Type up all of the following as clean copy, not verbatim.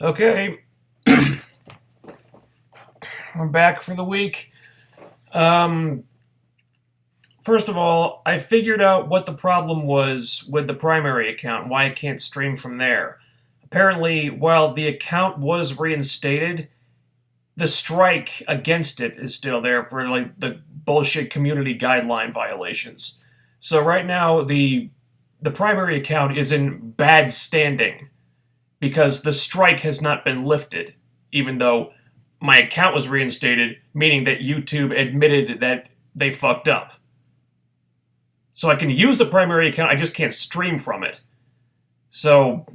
Okay, we're back for the week. First of all, I figured out what the problem was with the primary account, why I can't stream from there. Apparently, while the account was reinstated, the strike against it is still there for like the bullshit community guideline violations. So right now, the primary account is in bad standing because the strike has not been lifted, even though my account was reinstated, meaning that YouTube admitted that they fucked up. So I can use the primary account, I just can't stream from it. So,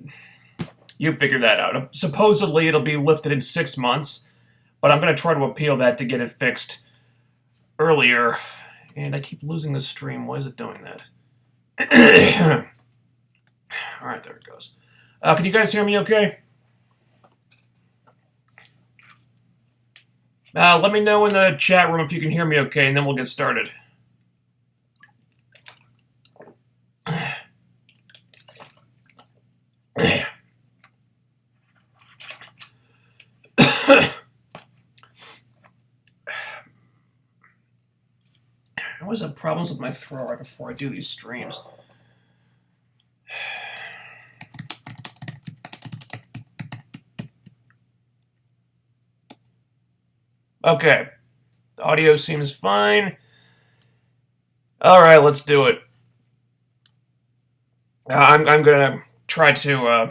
you figure that out. Supposedly it'll be lifted in 6 months, but I'm going to try to appeal that to get it fixed earlier. And I keep losing the stream. Why is it doing that? Alright, there it goes. Can you guys hear me okay? Let me know in the chat room if you can hear me okay, and then we'll get started. I always have problems with my throat right before I do these streams. Okay. The audio seems fine. Alright, let's do it. I'm gonna try to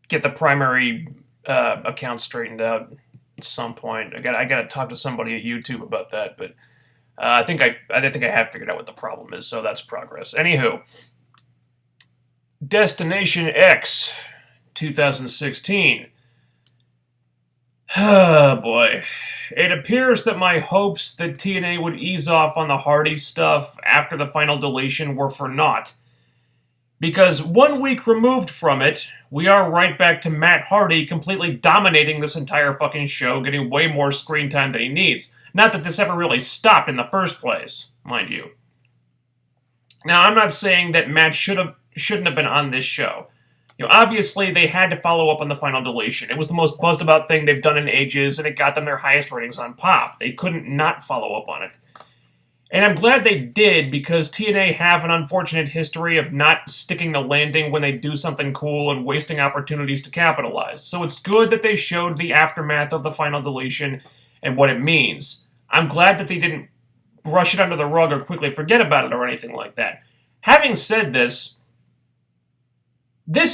get the primary account straightened out at some point. I gotta talk to somebody at YouTube about that, but I think I have figured out what the problem is, so that's progress. Anywho, Destination X, 2016. Oh boy. It appears that my hopes that TNA would ease off on the Hardy stuff after the final deletion were for naught. Because 1 week removed from it, we are right back to Matt Hardy completely dominating this entire fucking show, getting way more screen time than he needs. Not that this ever really stopped in the first place, mind you. Now, I'm not saying that Matt shouldn't have been on this show. You know, obviously, they had to follow up on the final deletion. It was the most buzzed about thing they've done in ages, and it got them their highest ratings on Pop. They couldn't not follow up on it. And I'm glad they did, because TNA have an unfortunate history of not sticking the landing when they do something cool and wasting opportunities to capitalize. So it's good that they showed the aftermath of the final deletion and what it means. I'm glad that they didn't brush it under the rug or quickly forget about it or anything like that. Having said this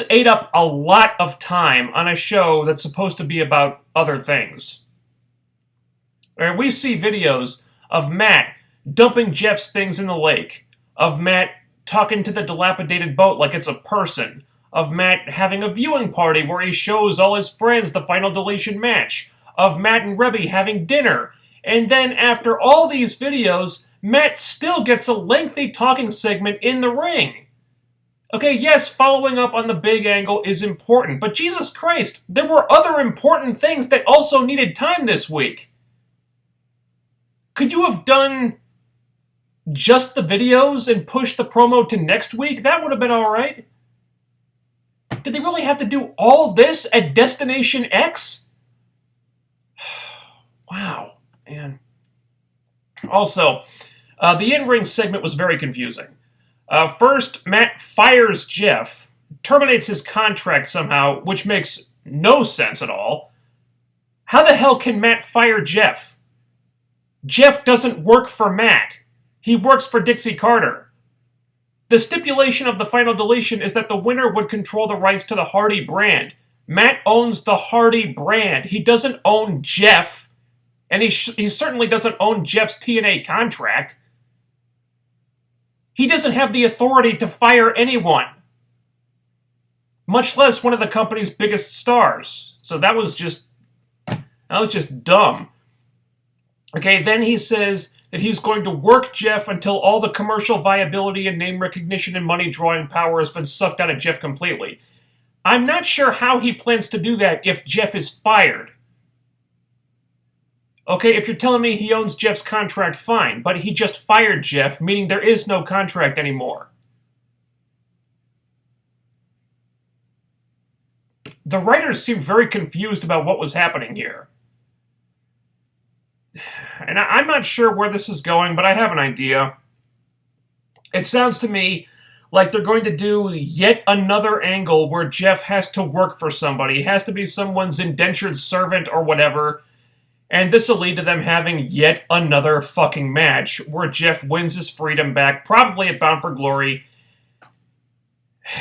ate up a lot of time on a show that's supposed to be about other things. We see videos of Matt dumping Jeff's things in the lake, of Matt talking to the dilapidated boat like it's a person, of Matt having a viewing party where he shows all his friends the final deletion match, of Matt and Rebby having dinner, and then after all these videos, Matt still gets a lengthy talking segment in the ring. Okay, yes, following up on the big angle is important, but Jesus Christ, there were other important things that also needed time this week. Could you have done just the videos and pushed the promo to next week? That would have been alright. Did they really have to do all this at Destination X? Wow, man. Also, the in-ring segment was very confusing. First, Matt fires Jeff, terminates his contract somehow, which makes no sense at all. How the hell can Matt fire Jeff? Jeff doesn't work for Matt. He works for Dixie Carter. The stipulation of the final deletion is that the winner would control the rights to the Hardy brand. Matt owns the Hardy brand. He doesn't own Jeff, and he certainly doesn't own Jeff's TNA contract. He doesn't have the authority to fire anyone, much less one of the company's biggest stars. So that was just dumb. Okay, then he says that he's going to work Jeff until all the commercial viability and name recognition and money drawing power has been sucked out of Jeff completely. I'm not sure how he plans to do that if Jeff is fired. Okay, if you're telling me he owns Jeff's contract, fine, but he just fired Jeff, meaning there is no contract anymore. the writers seemed very confused about what was happening here. And I'm not sure where this is going, but I have an idea. It sounds to me like they're going to do yet another angle where Jeff has to work for somebody, has to be someone's indentured servant or whatever, and this will lead to them having yet another fucking match where Jeff wins his freedom back, probably at Bound for Glory.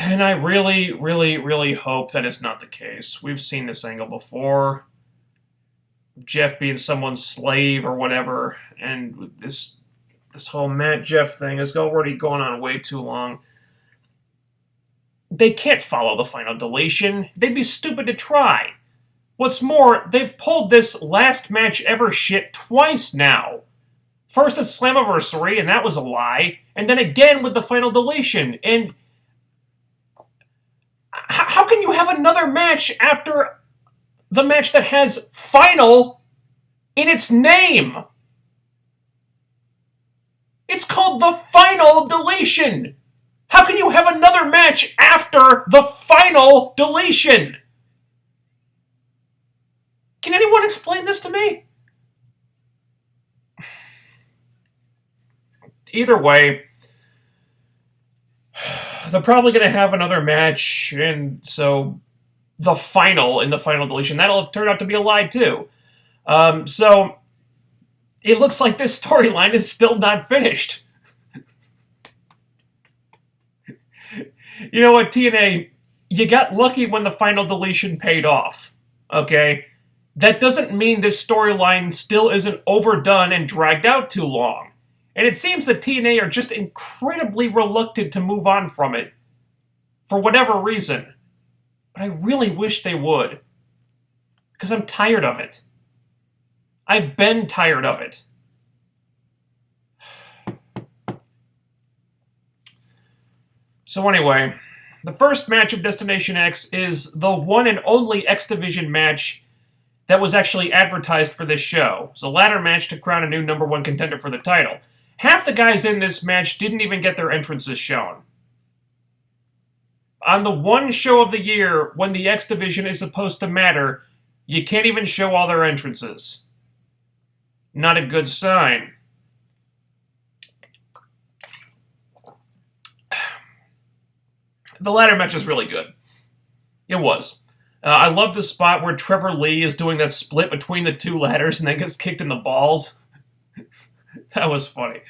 And I really, really, really hope that is not the case. We've seen this angle before. Jeff being someone's slave or whatever, and this whole Matt Jeff thing is already going on way too long. They can't follow the final deletion. They'd be stupid to try. What's more, they've pulled this last match ever shit twice now. First at Slammiversary, and that was a lie, and then again with the final deletion. And how can you have another match after the match that has final in its name? It's called the final deletion. How can you have another match after the final deletion? Can anyone explain this to me? Either way, they're probably going to have another match, and so the final in the final deletion, that'll have turned out to be a lie too. So it looks like this storyline is still not finished. You know what, TNA, you got lucky when the final deletion paid off, okay? That doesn't mean this storyline still isn't overdone and dragged out too long. And it seems that TNA are just incredibly reluctant to move on from it, for whatever reason. But I really wish they would, because I'm tired of it. I've been tired of it. So anyway, the first match of Destination X is the one and only X Division match that was actually advertised for this show. It's a ladder match to crown a new number one contender for the title. Half the guys in this match didn't even get their entrances shown. On the one show of the year when the X Division is supposed to matter, you can't even show all their entrances. Not a good sign. The ladder match is really good. It was. I love the spot where Trevor Lee is doing that split between the two ladders and then gets kicked in the balls. That was funny.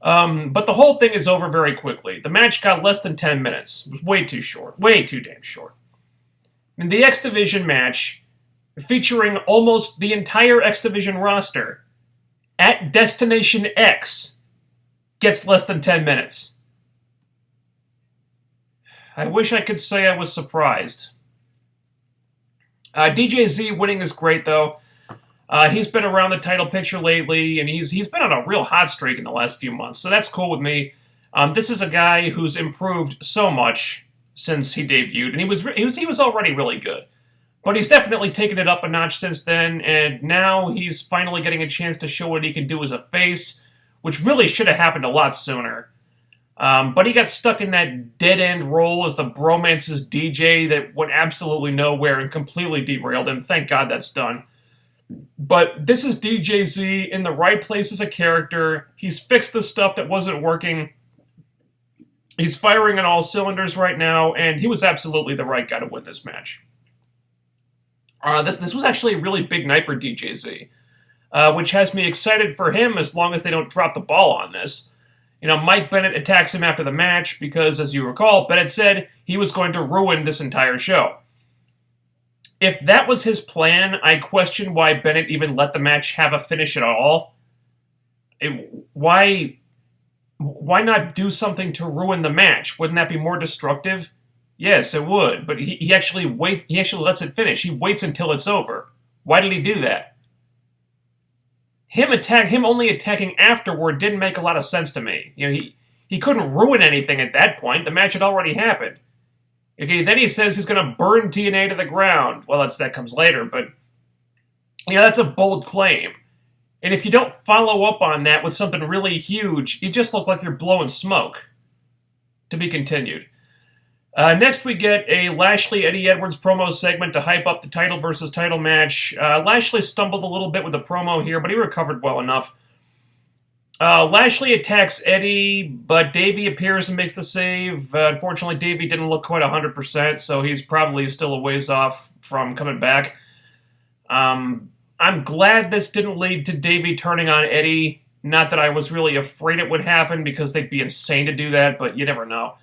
But the whole thing is over very quickly. The match got less than 10 minutes. It was way too short. Way too damn short. And the X Division match, featuring almost the entire X Division roster, at Destination X, gets less than 10 minutes. I wish I could say I was surprised. DJZ winning is great, though. He's been around the title picture lately, and he's been on a real hot streak in the last few months, so that's cool with me. This is a guy who's improved so much since he debuted, and he was already really good. But he's definitely taken it up a notch since then, and now he's finally getting a chance to show what he can do as a face, which really should have happened a lot sooner. But he got stuck in that dead-end role as the Bromance's DJ that went absolutely nowhere and completely derailed him. Thank God that's done. But this is DJZ in the right place as a character. He's fixed the stuff that wasn't working. He's firing on all cylinders right now, and he was absolutely the right guy to win this match. This was actually a really big night for DJZ, which has me excited for him as long as they don't drop the ball on this. You know, Mike Bennett attacks him after the match because, as you recall, Bennett said he was going to ruin this entire show. If that was his plan, I question why Bennett even let the match have a finish at all. Why not do something to ruin the match? Wouldn't that be more destructive? Yes, it would, but he actually lets it finish. He waits until it's over. Why did he do that? Him only attacking afterward didn't make a lot of sense to me. You know, he couldn't ruin anything at that point. The match had already happened. Okay, then he says he's going to burn TNA to the ground. Well, that comes later, but you know, that's a bold claim. And if you don't follow up on that with something really huge, you just look like you're blowing smoke. To be continued. Next, we get a Lashley-Eddie Edwards promo segment to hype up the title versus title match. Lashley stumbled a little bit with the promo here, but he recovered well enough. Lashley attacks Eddie, but Davey appears and makes the save. Unfortunately, Davey didn't look quite 100%, so he's probably still a ways off from coming back. I'm glad this didn't lead to Davey turning on Eddie. Not that I was really afraid it would happen, because they'd be insane to do that, but you never know.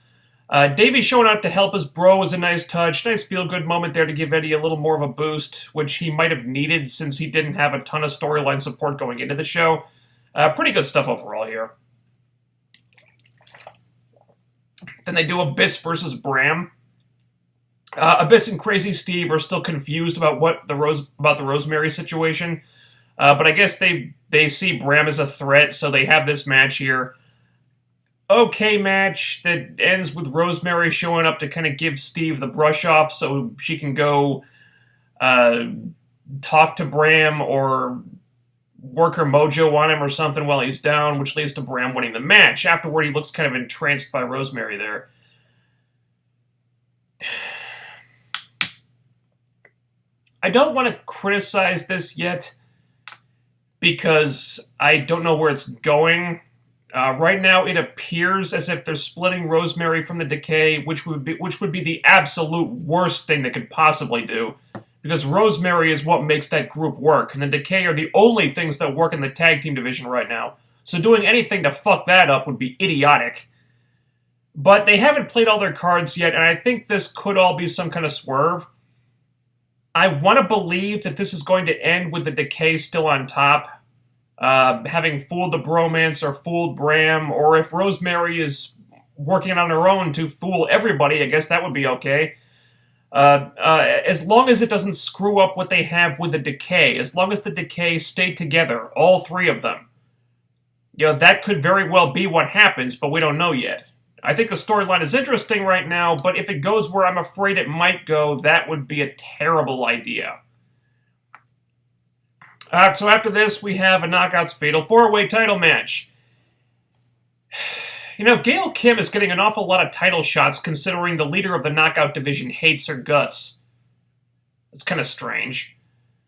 Davey showing up to help his bro was a nice touch. Nice feel-good moment there to give Eddie a little more of a boost, which he might have needed since he didn't have a ton of storyline support going into the show. Pretty good stuff overall here. Then they do Abyss versus Bram. Abyss and Crazy Steve are still confused about the Rosemary situation, but I guess they see Bram as a threat, so they have this match here. Okay match that ends with Rosemary showing up to kind of give Steve the brush off so she can go talk to Bram or work her mojo on him or something while he's down, which leads to Bram winning the match. Afterward, he looks kind of entranced by Rosemary there. I don't want to criticize this yet because I don't know where it's going. Right now, it appears as if they're splitting Rosemary from the Decay, which would be the absolute worst thing they could possibly do, because Rosemary is what makes that group work, and the Decay are the only things that work in the tag team division right now. So doing anything to fuck that up would be idiotic. But they haven't played all their cards yet, and I think this could all be some kind of swerve. I want to believe that this is going to end with the Decay still on top, having fooled the bromance or fooled Bram, or if Rosemary is working on her own to fool everybody, I guess that would be okay. As long as it doesn't screw up what they have with the Decay, as long as the Decay stay together, all three of them. That could very well be what happens, but we don't know yet. I think the storyline is interesting right now, but if it goes where I'm afraid it might go, that would be a terrible idea. So after this, we have a Knockouts Fatal 4-Way title match. Gail Kim is getting an awful lot of title shots considering the leader of the Knockout division hates her guts. It's kind of strange.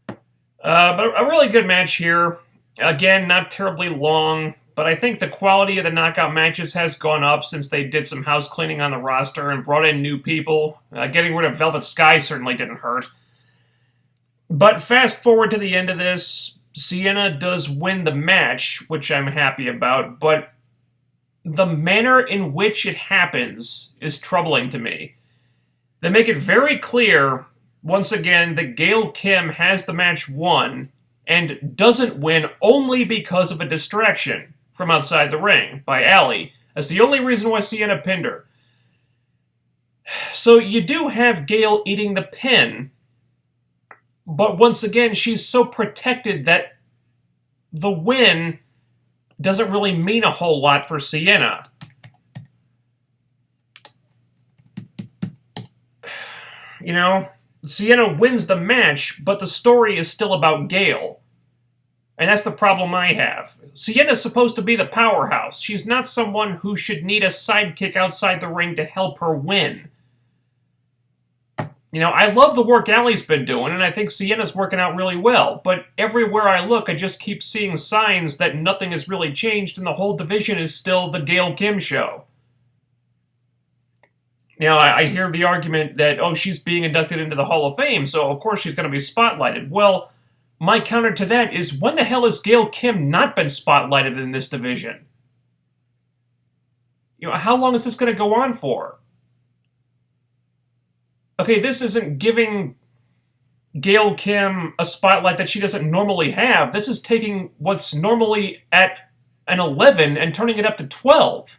But a really good match here. Again, not terribly long, but I think the quality of the Knockout matches has gone up since they did some house cleaning on the roster and brought in new people. Getting rid of Velvet Sky certainly didn't hurt. But fast forward to the end of this, Sienna does win the match, which I'm happy about, but the manner in which it happens is troubling to me. They make it very clear, once again, that Gail Kim has the match won, and doesn't win only because of a distraction from outside the ring by Allie. That's the only reason why Sienna pinned her. So you do have Gail eating the pin, but once again, she's so protected that the win doesn't really mean a whole lot for Sienna. Sienna wins the match, but the story is still about Gail. And that's the problem I have. Sienna's supposed to be the powerhouse. She's not someone who should need a sidekick outside the ring to help her win. I love the work Allie's been doing, and I think Sienna's working out really well, but everywhere I look, I just keep seeing signs that nothing has really changed, and the whole division is still the Gail Kim show. I hear the argument that, she's being inducted into the Hall of Fame, so of course she's going to be spotlighted. Well, my counter to that is, when the hell has Gail Kim not been spotlighted in this division? How long is this going to go on for? Okay, this isn't giving Gail Kim a spotlight that she doesn't normally have. This is taking what's normally at an 11 and turning it up to 12.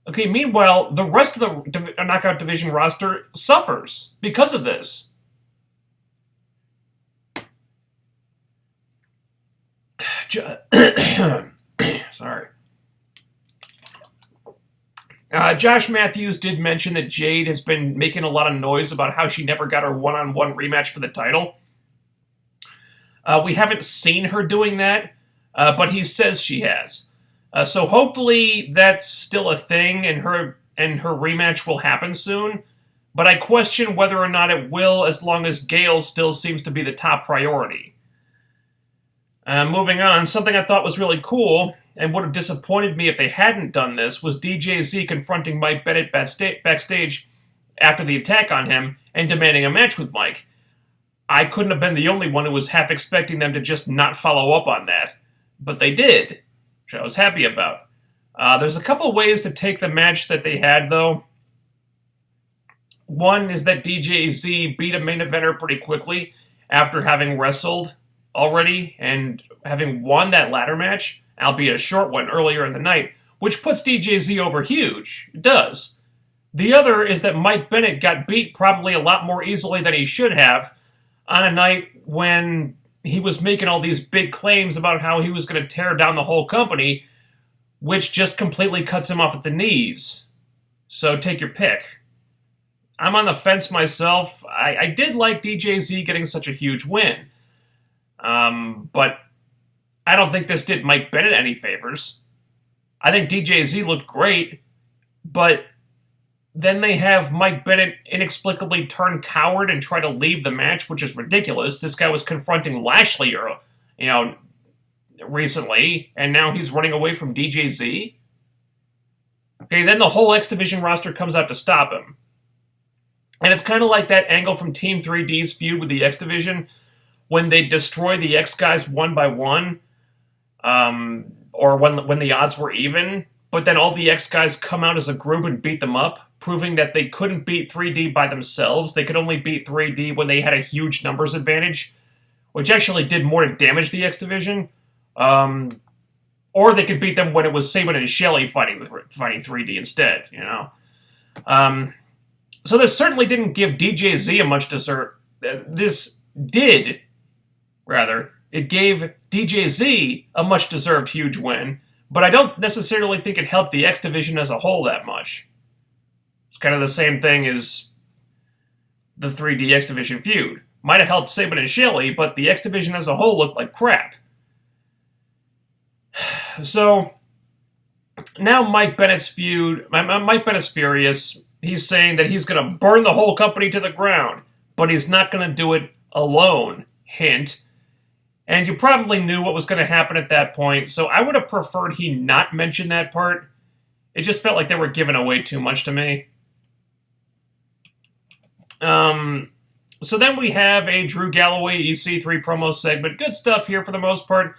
Okay, meanwhile, the rest of the Knockout Division roster suffers because of this. Sorry. Josh Matthews did mention that Jade has been making a lot of noise about how she never got her one-on-one rematch for the title. We haven't seen her doing that, but he says she has. So hopefully that's still a thing, and her and her rematch will happen soon, but I question whether or not it will as long as Gail still seems to be the top priority. Moving on, something I thought was really cool and would have disappointed me if they hadn't done this was DJZ confronting Mike Bennett backstage after the attack on him and demanding a match with Mike. I couldn't have been the only one who was half expecting them to just not follow up on that, but they did, which I was happy about. There's a couple ways to take the match that they had, though. One is that DJZ beat a main eventer pretty quickly after having wrestled already and having won that ladder match, albeit a short one earlier in the night, which puts DJZ over huge. It does. The other is that Mike Bennett got beat probably a lot more easily than he should have on a night when he was making all these big claims about how he was going to tear down the whole company, which just completely cuts him off at the knees. So take your pick. I'm on the fence myself. I did like DJZ getting such a huge win. But I don't think this did Mike Bennett any favors. I think DJZ looked great, but then they have Mike Bennett inexplicably turn coward and try to leave the match, which is ridiculous. This guy was confronting Lashley, recently, and now he's running away from DJZ. Okay, then the whole X Division roster comes out to stop him. And it's kind of like that angle from Team 3D's feud with the X Division, when they destroy the X guys one by one, or when the odds were even, but then all the X guys come out as a group and beat them up, proving that they couldn't beat 3D by themselves. They could only beat 3D when they had a huge numbers advantage, which actually did more to damage the X Division. Or they could beat them when it was Saban and Shelley fighting 3D instead, So this certainly didn't give DJZ a much dessert. This did, rather. It gave DJZ a much-deserved huge win, but I don't necessarily think it helped the X Division as a whole that much. It's kind of the same thing as the 3D X Division feud. Might have helped Saban and Shelley, but the X Division as a whole looked like crap. So, now Mike Bennett's furious. He's saying that he's going to burn the whole company to the ground, but he's not going to do it alone. Hint. And you probably knew what was going to happen at that point, so I would have preferred he not mention that part. It just felt like they were giving away too much to me. So then we have a Drew Galloway EC3 promo segment. Good stuff here for the most part.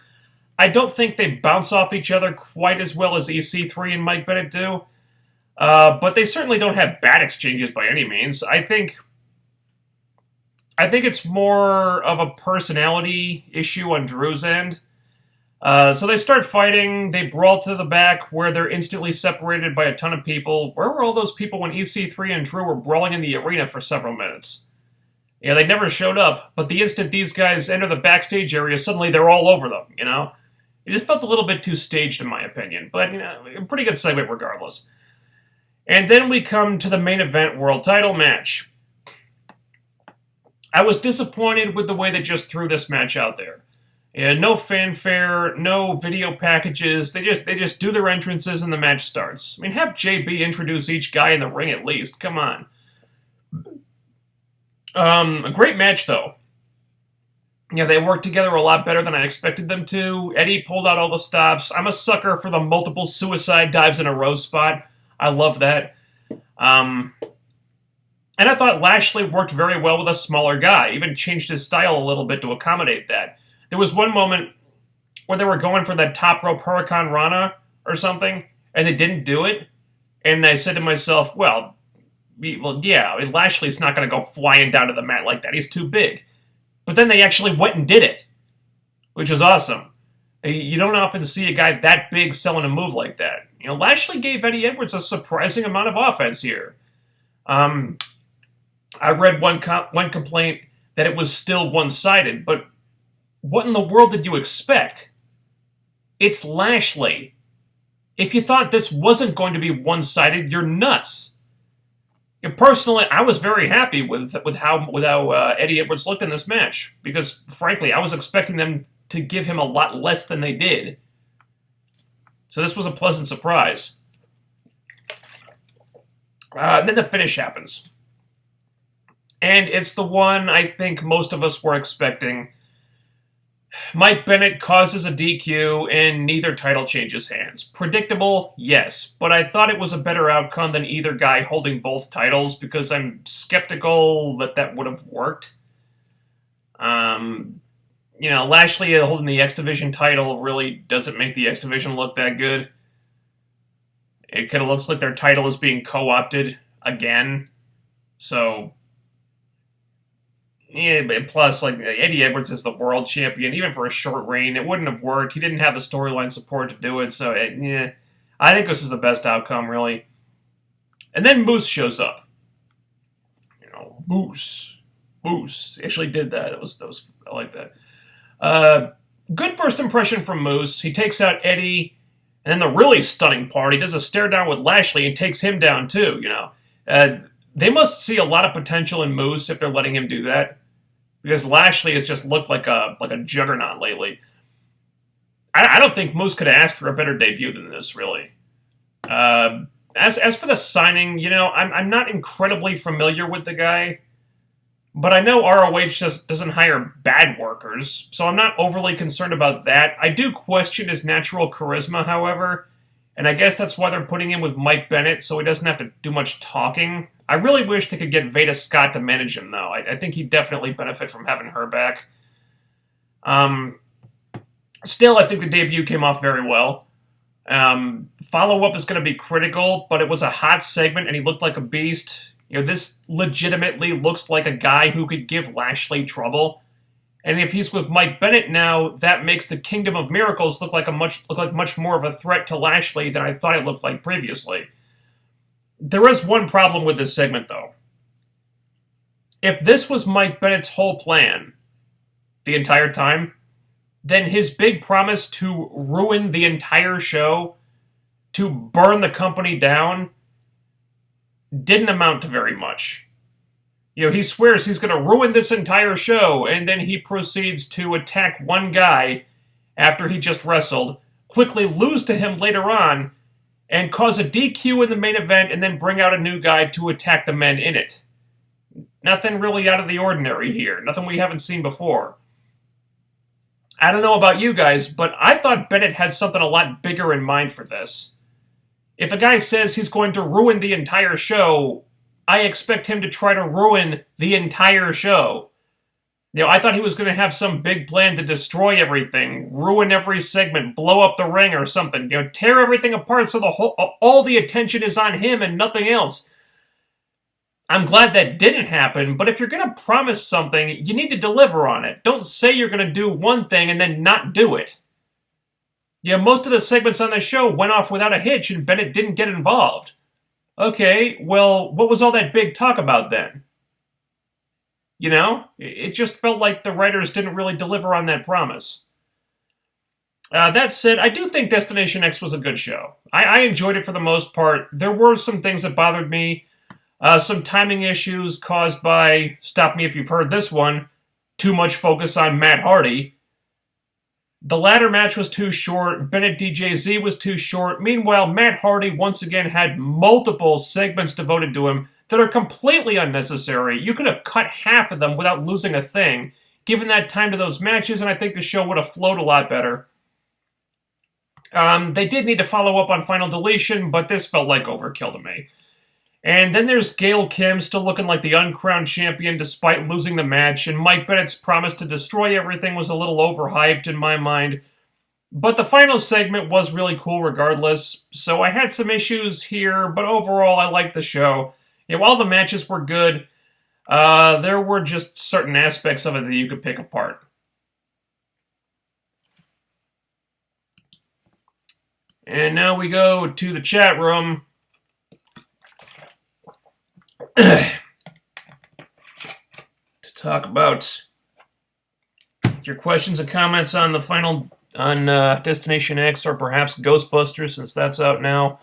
I don't think they bounce off each other quite as well as EC3 and Mike Bennett do. But they certainly don't have bad exchanges by any means. I think it's more of a personality issue on Drew's end. So they start fighting, they brawl to the back where they're instantly separated by a ton of people. Where were all those people when EC3 and Drew were brawling in the arena for several minutes? Yeah, they never showed up, but the instant these guys enter the backstage area, suddenly they're all over them, It just felt a little bit too staged in my opinion, but, a pretty good segment regardless. And then we come to the main event world title match. I was disappointed with the way they just threw this match out there. No fanfare, no video packages. They just do their entrances and the match starts. Have JB introduce each guy in the ring at least. Come on. A great match though. They worked together a lot better than I expected them to. Eddie pulled out all the stops. I'm a sucker for the multiple suicide dives in a row spot. I love that. And I thought Lashley worked very well with a smaller guy, even changed his style a little bit to accommodate that. There was one moment where they were going for that top rope Hurricane Rana or something, and they didn't do it. And I said to myself, yeah, Lashley's not going to go flying down to the mat like that. He's too big. But then they actually went and did it, which was awesome. You don't often see a guy that big selling a move like that. Lashley gave Eddie Edwards a surprising amount of offense here. I read one complaint that it was still one-sided, but what in the world did you expect? It's Lashley. If you thought this wasn't going to be one-sided, you're nuts. Personally, I was very happy with how Eddie Edwards looked in this match, because, frankly, I was expecting them to give him a lot less than they did. So this was a pleasant surprise. And then the finish happens. And it's the one I think most of us were expecting. Mike Bennett causes a DQ and neither title changes hands. Predictable, yes, but I thought it was a better outcome than either guy holding both titles because I'm skeptical that that would have worked. Lashley holding the X Division title really doesn't make the X Division look that good. It kind of looks like their title is being co-opted again. So, yeah, but plus, like, Eddie Edwards is the world champion. Even for a short reign, it wouldn't have worked. He didn't have the storyline support to do it, so, I think this is the best outcome, really. And then Moose shows up. Moose. Actually did that. I like that. Good first impression from Moose. He takes out Eddie, and then the really stunning part, he does a stare down with Lashley and takes him down too, They must see a lot of potential in Moose if they're letting him do that, because Lashley has just looked like a juggernaut lately. I don't think Moose could have asked for a better debut than this, really. As for the signing, I'm not incredibly familiar with the guy, but I know ROH just doesn't hire bad workers, so I'm not overly concerned about that. I do question his natural charisma, however, and I guess that's why they're putting him with Mike Bennett, so he doesn't have to do much talking. I really wish they could get Veda Scott to manage him, though. I think he'd definitely benefit from having her back. Still, I think the debut came off very well. Follow-up is going to be critical, but it was a hot segment, and he looked like a beast. This legitimately looks like a guy who could give Lashley trouble. And if he's with Mike Bennett now, that makes the Kingdom of Miracles look like much more of a threat to Lashley than I thought it looked like previously. There is one problem with this segment, though. If this was Mike Bennett's whole plan the entire time, then his big promise to ruin the entire show, to burn the company down, didn't amount to very much. He swears he's going to ruin this entire show, and then he proceeds to attack one guy after he just wrestled, quickly lose to him later on, and cause a DQ in the main event, and then bring out a new guy to attack the men in it. Nothing really out of the ordinary here. Nothing we haven't seen before. I don't know about you guys, but I thought Bennett had something a lot bigger in mind for this. If a guy says he's going to ruin the entire show, I expect him to try to ruin the entire show. I thought he was going to have some big plan to destroy everything, ruin every segment, blow up the ring or something, tear everything apart so all the attention is on him and nothing else. I'm glad that didn't happen, but if you're going to promise something, you need to deliver on it. Don't say you're going to do one thing and then not do it. Most of the segments on the show went off without a hitch and Bennett didn't get involved. Okay, well, what was all that big talk about then? It just felt like the writers didn't really deliver on that promise. That said, I do think Destination X was a good show. I enjoyed it for the most part. There were some things that bothered me. Some timing issues caused by, stop me if you've heard this one, too much focus on Matt Hardy. The ladder match was too short. Bennett DJZ was too short. Meanwhile, Matt Hardy once again had multiple segments devoted to him that are completely unnecessary. You could have cut half of them without losing a thing, given that time to those matches, and I think the show would have flowed a lot better. They did need to follow up on Final Deletion, but this felt like overkill to me. And then there's Gail Kim still looking like the uncrowned champion despite losing the match, and Mike Bennett's promise to destroy everything was a little overhyped in my mind. But the final segment was really cool regardless, so I had some issues here, but overall I liked the show. All the matches were good, there were just certain aspects of it that you could pick apart. And now we go to the chat room. To talk about your questions and comments on the final, on Destination X, or perhaps Ghostbusters, since that's out now.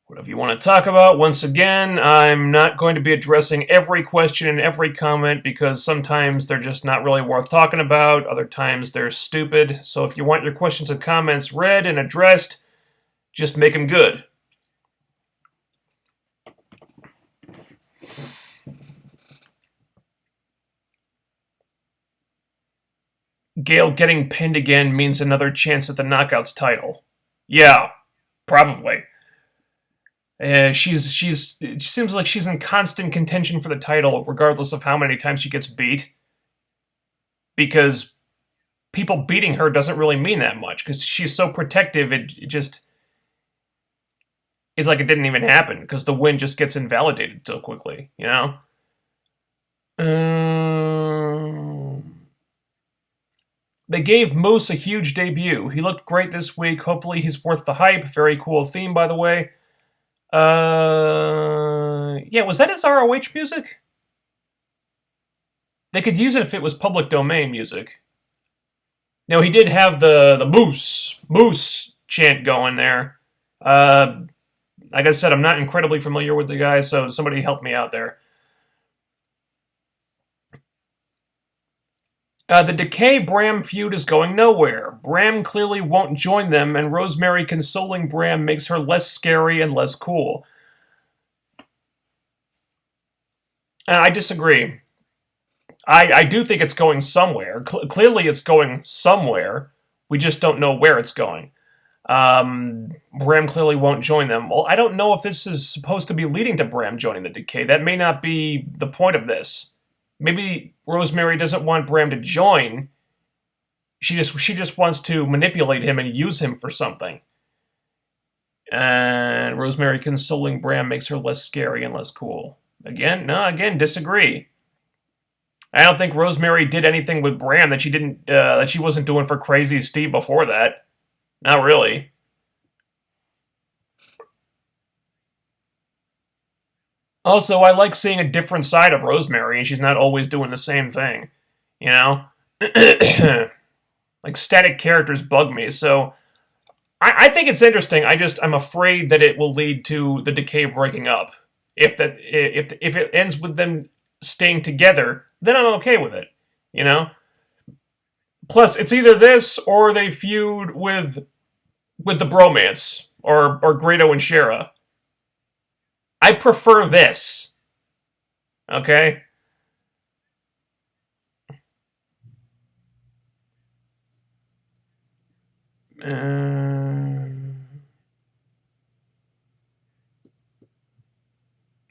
Whatever you want to talk about. Once again, I'm not going to be addressing every question and every comment, because sometimes they're just not really worth talking about. Other times they're stupid. So if you want your questions and comments read and addressed, just make them good. Gail getting pinned again means another chance at the Knockouts title. Yeah, probably. She seems like she's in constant contention for the title, regardless of how many times she gets beat. Because people beating her doesn't really mean that much, because she's so protective. It just is like it didn't even happen, because the win just gets invalidated so quickly. You know. They gave Moose a huge debut. He looked great this week. Hopefully, he's worth the hype. Very cool theme, by the way. Yeah, was that his ROH music? They could use it if it was public domain music. Now, he did have the Moose chant going there. Like I said, I'm not incredibly familiar with the guy, so somebody help me out there. The Decay-Bram feud is going nowhere. Bram clearly won't join them, and Rosemary consoling Bram makes her less scary and less cool. I disagree. I do think it's going somewhere. Clearly it's going somewhere. We just don't know where it's going. Bram clearly won't join them. Well, I don't know if this is supposed to be leading to Bram joining the Decay. That may not be the point of this. Maybe Rosemary doesn't want Bram to join. She just wants to manipulate him and use him for something. And Rosemary consoling Bram makes her less scary and less cool. Again, disagree. I don't think Rosemary did anything with Bram that she wasn't doing for Crazy Steve before that. Not really. Also, I like seeing a different side of Rosemary, and she's not always doing the same thing. You know? Like, static characters bug me, so I think it's interesting. I'm afraid that it will lead to the Decay breaking up. If it ends with them staying together, then I'm okay with it. You know? Plus, it's either this or they feud with the bromance or Grado and Shera. I prefer this. Okay?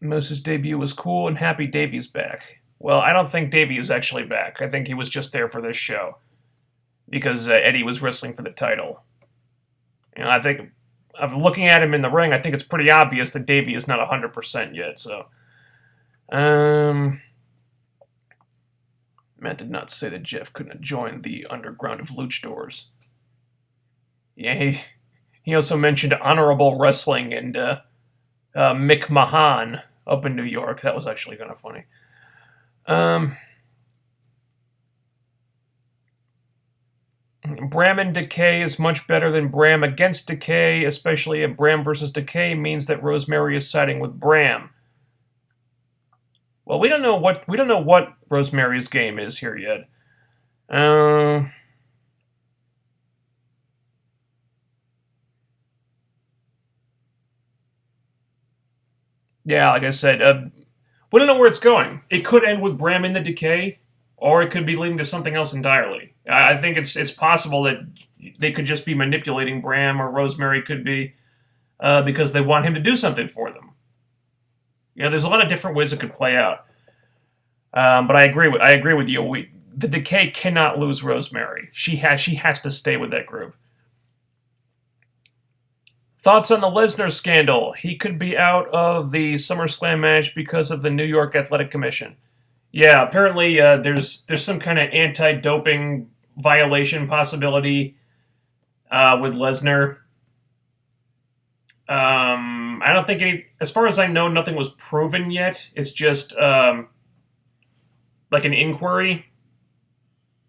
Moose's debut was cool and happy Davey's back. Well, I don't think Davey is actually back. I think he was just there for this show. Because Eddie was wrestling for the title. You know, I think, of looking at him in the ring, I think it's pretty obvious that Davey is not 100% yet, so. Matt did not say that Jeff couldn't have joined the underground of luchadors. Yeah, he also mentioned honorable wrestling and Mick Mahan up in New York. That was actually kind of funny. Bram and Decay is much better than Bram against Decay, especially if Bram versus Decay means that Rosemary is siding with Bram. Well, we don't know what Rosemary's game is here yet. Yeah, like I said, we don't know where it's going. It could end with Bram in the Decay, or it could be leading to something else entirely. I think it's possible that they could just be manipulating Bram, or Rosemary could be because they want him to do something for them. You know, there's a lot of different ways it could play out. But I agree with you. The Decay cannot lose Rosemary. She has to stay with that group. Thoughts on the Lesnar scandal? He could be out of the SummerSlam match because of the New York Athletic Commission. Yeah, apparently there's some kind of anti-doping violation possibility with Lesnar. I don't think as far as I know, nothing was proven yet. It's just like an inquiry,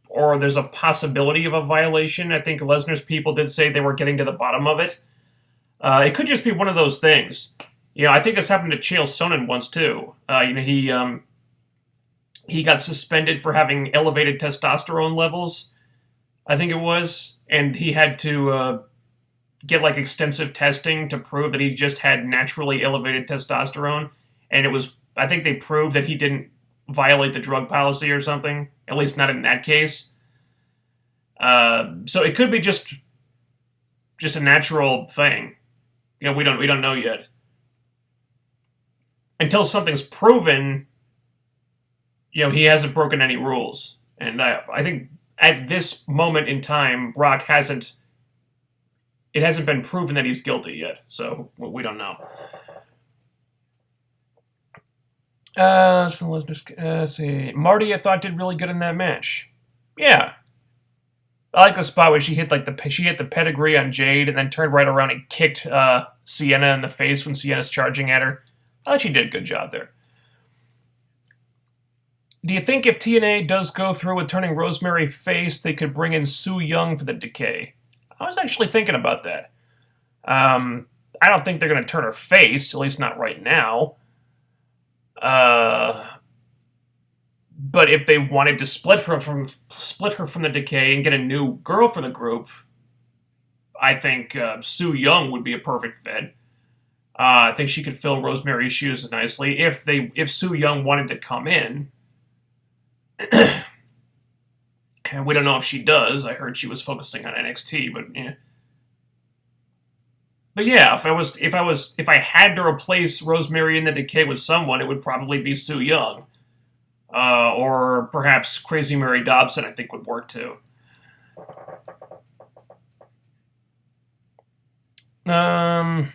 or there's a possibility of a violation. I think Lesnar's people did say they were getting to the bottom of it. It could just be one of those things. You know, I think it's happened to Chael Sonnen once too. He got suspended for having elevated testosterone levels, I think it was, and he had to get like extensive testing to prove that he just had naturally elevated testosterone, and I think they proved that he didn't violate the drug policy or something, at least not in that case. So it could be just a natural thing. We don't know yet. Until something's proven, he hasn't broken any rules. And I think at this moment in time, Brock hasn't. It hasn't been proven that he's guilty yet, so we don't know. So let's see. Marty, I thought, did really good in that match. Yeah, I like the spot where she hit the pedigree on Jade and then turned right around and kicked Sienna in the face when Sienna's charging at her. I thought she did a good job there. Do you think if TNA does go through with turning Rosemary face, they could bring in Su Yung for the Decay? I was actually thinking about that. I don't think they're going to turn her face, at least not right now. But if they wanted to split her from the Decay and get a new girl for the group, I think Su Yung would be a perfect fit. I think she could fill Rosemary's shoes nicely if Su Yung wanted to come in. And we don't know if she does. I heard she was focusing on NXT, but yeah. But yeah, if I had to replace Rosemary in the Decay with someone, it would probably be Su Yung. Or perhaps Crazy Mary Dobson, I think, would work too. Matt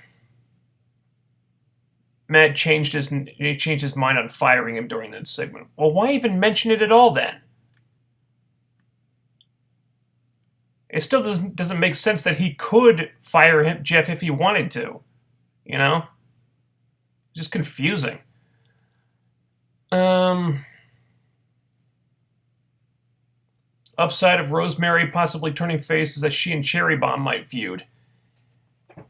changed his mind on firing him during that segment. Well, why even mention it at all then? It still doesn't make sense that he could fire Jeff if he wanted to. Just confusing. Upside of Rosemary possibly turning face is that she and Cherry Bomb might feud.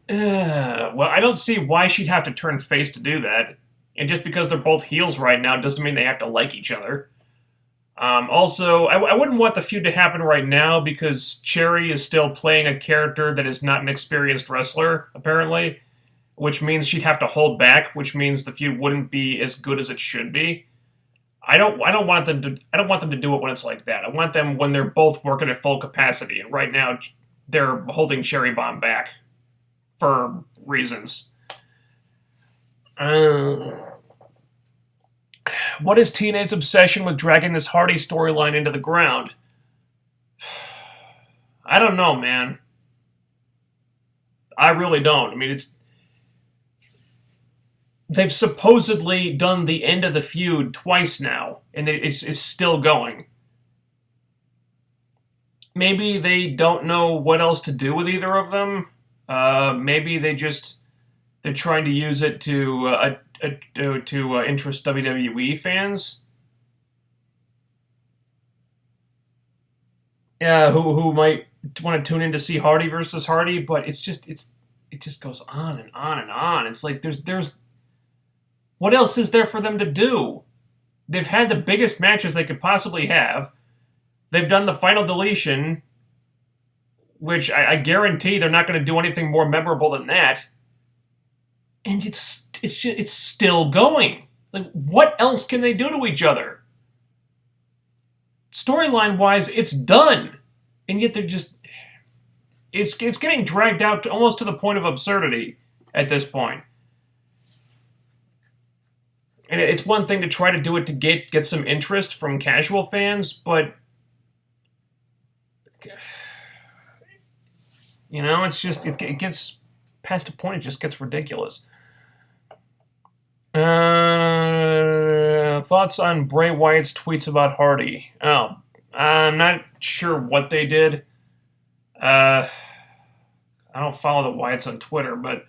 Well, I don't see why she'd have to turn face to do that. And just because they're both heels right now doesn't mean they have to like each other. Also, I wouldn't want the feud to happen right now because Cherry is still playing a character that is not an experienced wrestler, apparently, which means she'd have to hold back, which means the feud wouldn't be as good as it should be. I don't want them to do it when it's like that. I want them when they're both working at full capacity, and right now they're holding Cherry Bomb back for reasons. What is TNA's obsession with dragging this Hardy storyline into the ground? I don't know, man. I really don't. I mean, they've supposedly done the end of the feud twice now, and it's still going. Maybe they don't know what else to do with either of them. Maybe they're trying to use it to interest WWE fans. Who might want to tune in to see Hardy versus Hardy, but it just goes on and on and on. It's like there's what else is there for them to do? They've had the biggest matches they could possibly have. They've done the final deletion, which I guarantee they're not going to do anything more memorable than that. And it's still going. Like, what else can they do to each other? Storyline-wise, it's done. And yet they're just... It's getting dragged out almost to the point of absurdity at this point. And it's one thing to try to do it to get some interest from casual fans, but... it's just... It gets past a point, it just gets ridiculous. Thoughts on Bray Wyatt's tweets about Hardy? Oh, I'm not sure what they did. I don't follow the Wyatts on Twitter, but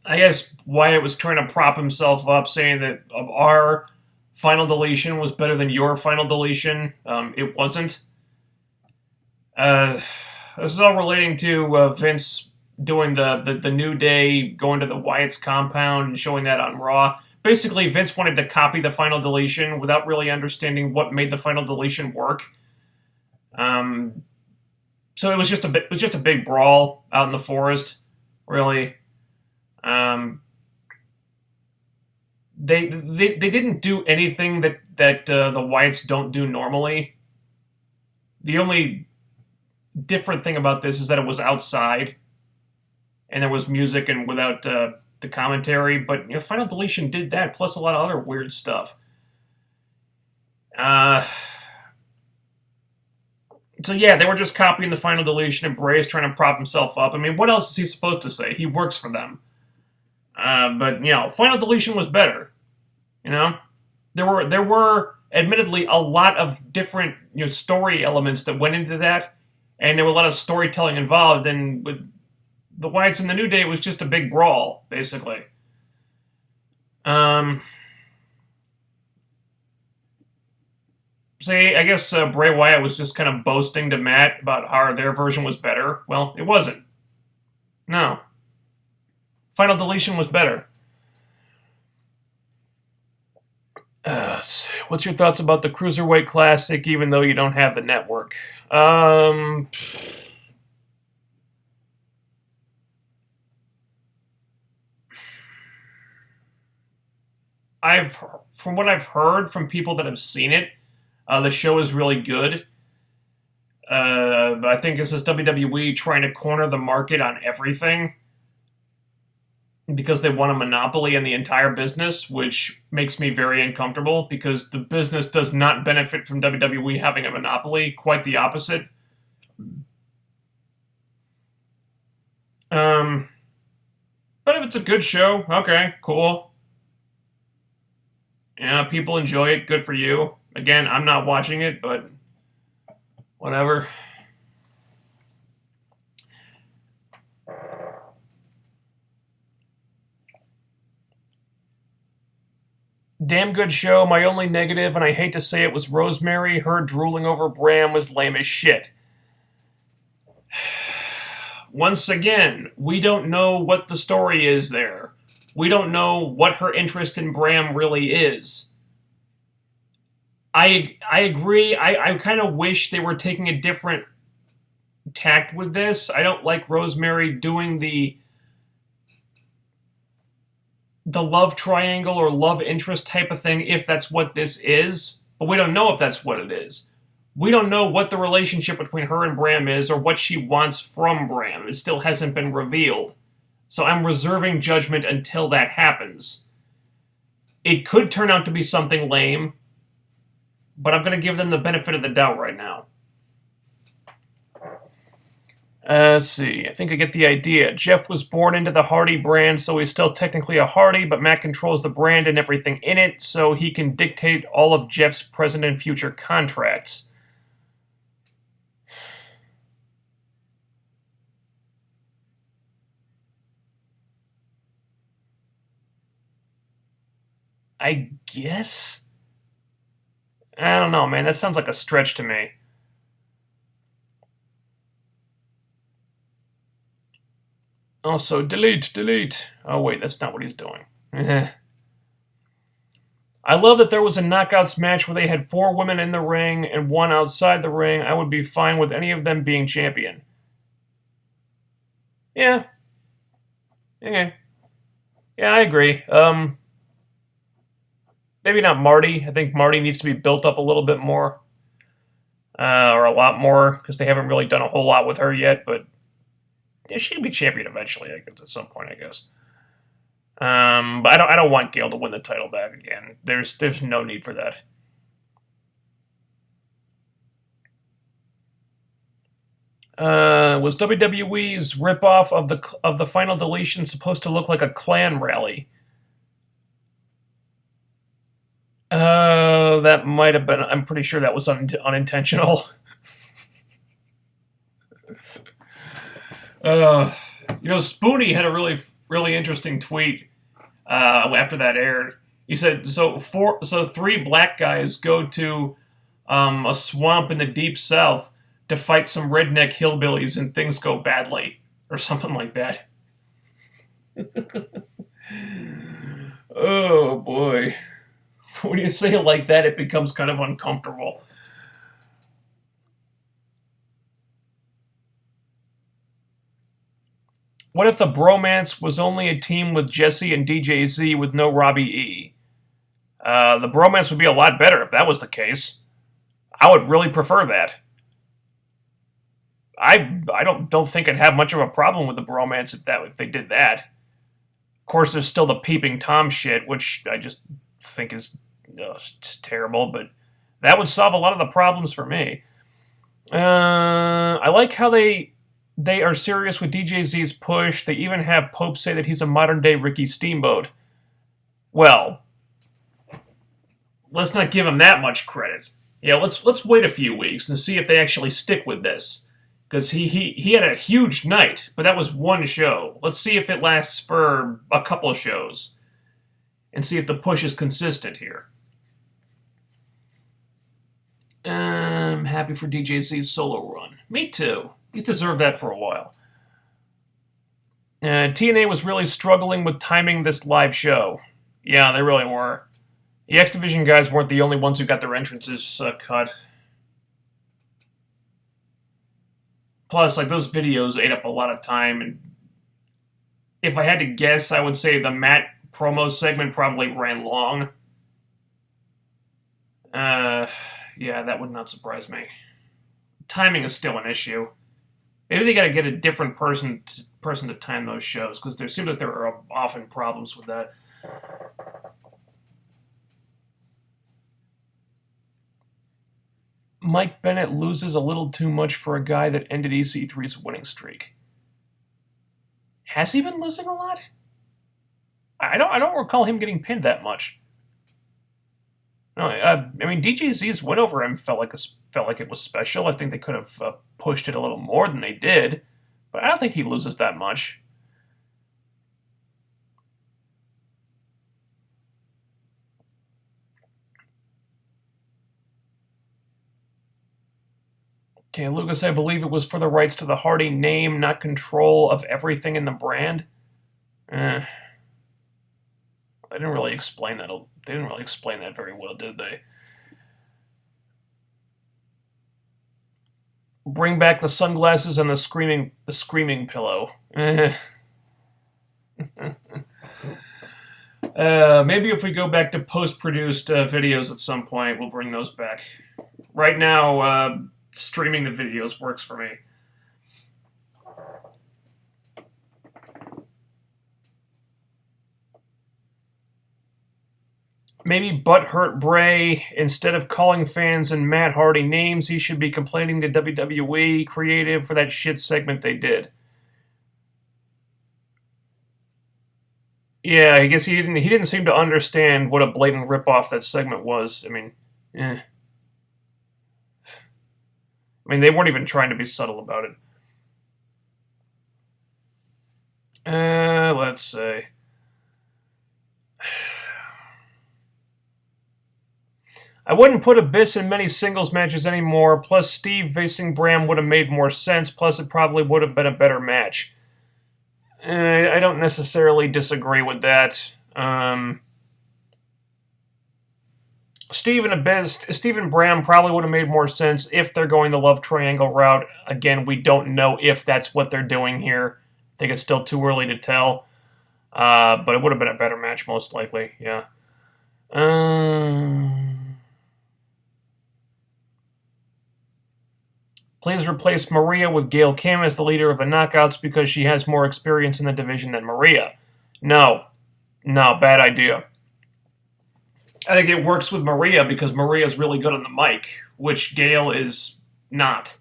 I guess Wyatt was trying to prop himself up, saying that our final deletion was better than your final deletion. It wasn't. This is all relating to Vince doing the New Day, going to the Wyatt's compound and showing that on Raw. Basically, Vince wanted to copy the final deletion without really understanding what made the final deletion work. So it was just a big brawl out in the forest, really. they didn't do anything that the Wyatts don't do normally. The only different thing about this is that it was outside and there was music and without the commentary. But Final Deletion did that, plus a lot of other weird stuff. So yeah, they were just copying the Final Deletion, and Bray's trying to prop himself up. I mean, what else is he supposed to say? He works for them. But Final Deletion was better. There were admittedly a lot of different story elements that went into that, and there were a lot of storytelling involved. And with the Wyatts in the New Day, it was just a big brawl, basically. See, I guess Bray Wyatt was just kind of boasting to Matt about how their version was better. Well, it wasn't. No. Final Deletion was better. What's your thoughts about the Cruiserweight Classic, even though you don't have the network? From what I've heard from people that have seen it, the show is really good. I think this is WWE trying to corner the market on everything because they want a monopoly in the entire business, which makes me very uncomfortable because the business does not benefit from WWE having a monopoly. Quite the opposite. But if it's a good show, okay, cool. Yeah, people enjoy it. Good for you. Again, I'm not watching it, but whatever. Damn good show. My only negative, and I hate to say it, was Rosemary. Her drooling over Bram was lame as shit. Once again, we don't know what the story is there. We don't know what her interest in Bram really is. I agree. I kind of wish they were taking a different tact with this. I don't like Rosemary doing the love triangle or love interest type of thing, if that's what this is. But we don't know if that's what it is. We don't know what the relationship between her and Bram is or what she wants from Bram. It still hasn't been revealed. So I'm reserving judgment until that happens. It could turn out to be something lame, but I'm going to give them the benefit of the doubt right now. Let's see. I think I get the idea. Jeff was born into the Hardy brand, so he's still technically a Hardy, but Matt controls the brand and everything in it, so he can dictate all of Jeff's present and future contracts. I guess? I don't know, man. That sounds like a stretch to me. Also, delete. Oh, wait, that's not what he's doing. I love that there was a knockouts match where they had 4 women in the ring and 1 outside the ring. I would be fine with any of them being champion. Yeah. Okay. Yeah, I agree. Maybe not Marty. I think Marty needs to be built up a little bit more. Or a lot more, because they haven't really done a whole lot with her yet, but yeah, she can be champion eventually, I guess, at some point, I guess. But I don't want Gail to win the title back again. There's no need for that. Was WWE's ripoff of the Final Deletion supposed to look like a Klan rally? That might have been. I'm pretty sure that was unintentional. Spoonie had a really interesting tweet after that aired. He said, "So 3 black guys go to a swamp in the deep south to fight some redneck hillbillies, and things go badly," or something like that. Oh boy. When you say it like that, it becomes kind of uncomfortable. What if the bromance was only a team with Jesse and DJZ with no Robbie E? The bromance would be a lot better if that was the case. I would really prefer that. I don't think I'd have much of a problem with the bromance if they did that. Of course, there's still the peeping Tom shit, which I just think is just terrible. But that would solve a lot of the problems for me. I like how they are serious with DJZ's push. They even have Pope say that he's a modern day Ricky Steamboat. Well, let's not give him that much credit. Yeah, let's wait a few weeks and see if they actually stick with this. Because he had a huge night, but that was one show. Let's see if it lasts for a couple of shows. And see if the push is consistent here. I'm happy for DJZ's solo run. Me too. He's deserved that for a while. TNA was really struggling with timing this live show. Yeah, they really were. The X Division guys weren't the only ones who got their entrances cut. Plus, like, those videos ate up a lot of time, and if I had to guess, I would say the Matt promo segment probably ran long. Yeah, that would not surprise me. Timing is still an issue. Maybe they gotta get a different person to time those shows, because there seems like there are often problems with that. Mike Bennett loses a little too much for a guy that ended EC3's winning streak. Has he been losing a lot? I don't recall him getting pinned that much. No, I mean, DJZ's win over him felt like it was special. I think they could have pushed it a little more than they did, but I don't think he loses that much. Okay, Lucas, I believe it was for the rights to the Hardy name, not control of everything in the brand. They didn't really explain that. They didn't really explain that very well, did they? Bring back the sunglasses and the screaming pillow. Maybe if we go back to post-produced videos at some point, we'll bring those back. Right now, streaming the videos works for me. Maybe Butthurt Bray, instead of calling fans and Matt Hardy names, he should be complaining to WWE Creative for that shit segment they did. Yeah, I guess he didn't seem to understand what a blatant ripoff that segment was. I mean, they weren't even trying to be subtle about it. Let's see. I wouldn't put Abyss in many singles matches anymore, plus Steve facing Bram would have made more sense, plus it probably would have been a better match. I don't necessarily disagree with that. Steve and Bram probably would have made more sense if they're going the love triangle route. Again, we don't know if that's what they're doing here. I think it's still too early to tell. But it would have been a better match, most likely, yeah. Please replace Maria with Gail Kim as the leader of the Knockouts because she has more experience in the division than Maria. No, bad idea. I think it works with Maria because Maria's really good on the mic, which Gail is not.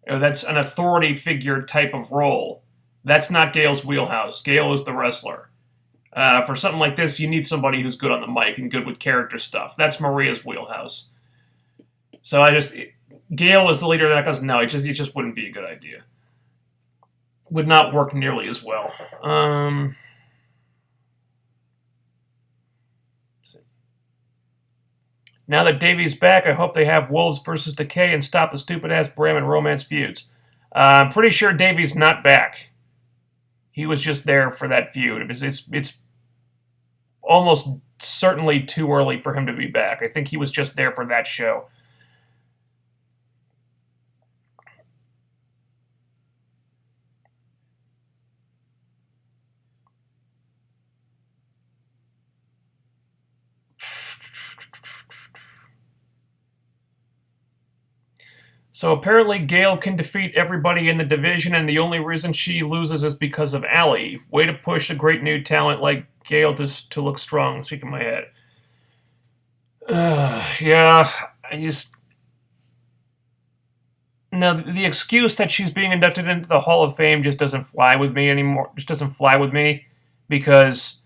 That's an authority figure type of role. That's not Gail's wheelhouse. Gail is the wrestler. For something like this, you need somebody who's good on the mic and good with character stuff. That's Maria's wheelhouse. So Gail is the leader of that. No, it just wouldn't be a good idea. Would not work nearly as well. Now that Davey's back, I hope they have Wolves versus Decay and stop the stupid-ass Bram and Romance feuds. I'm pretty sure Davey's not back. He was just there for that feud. It's almost certainly too early for him to be back. I think he was just there for that show. So apparently Gail can defeat everybody in the division, and the only reason she loses is because of Allie. Way to push a great new talent like Gail to look strong. Shaking my head. Yeah, I just... No, the excuse that she's being inducted into the Hall of Fame just doesn't fly with me anymore. Just doesn't fly with me because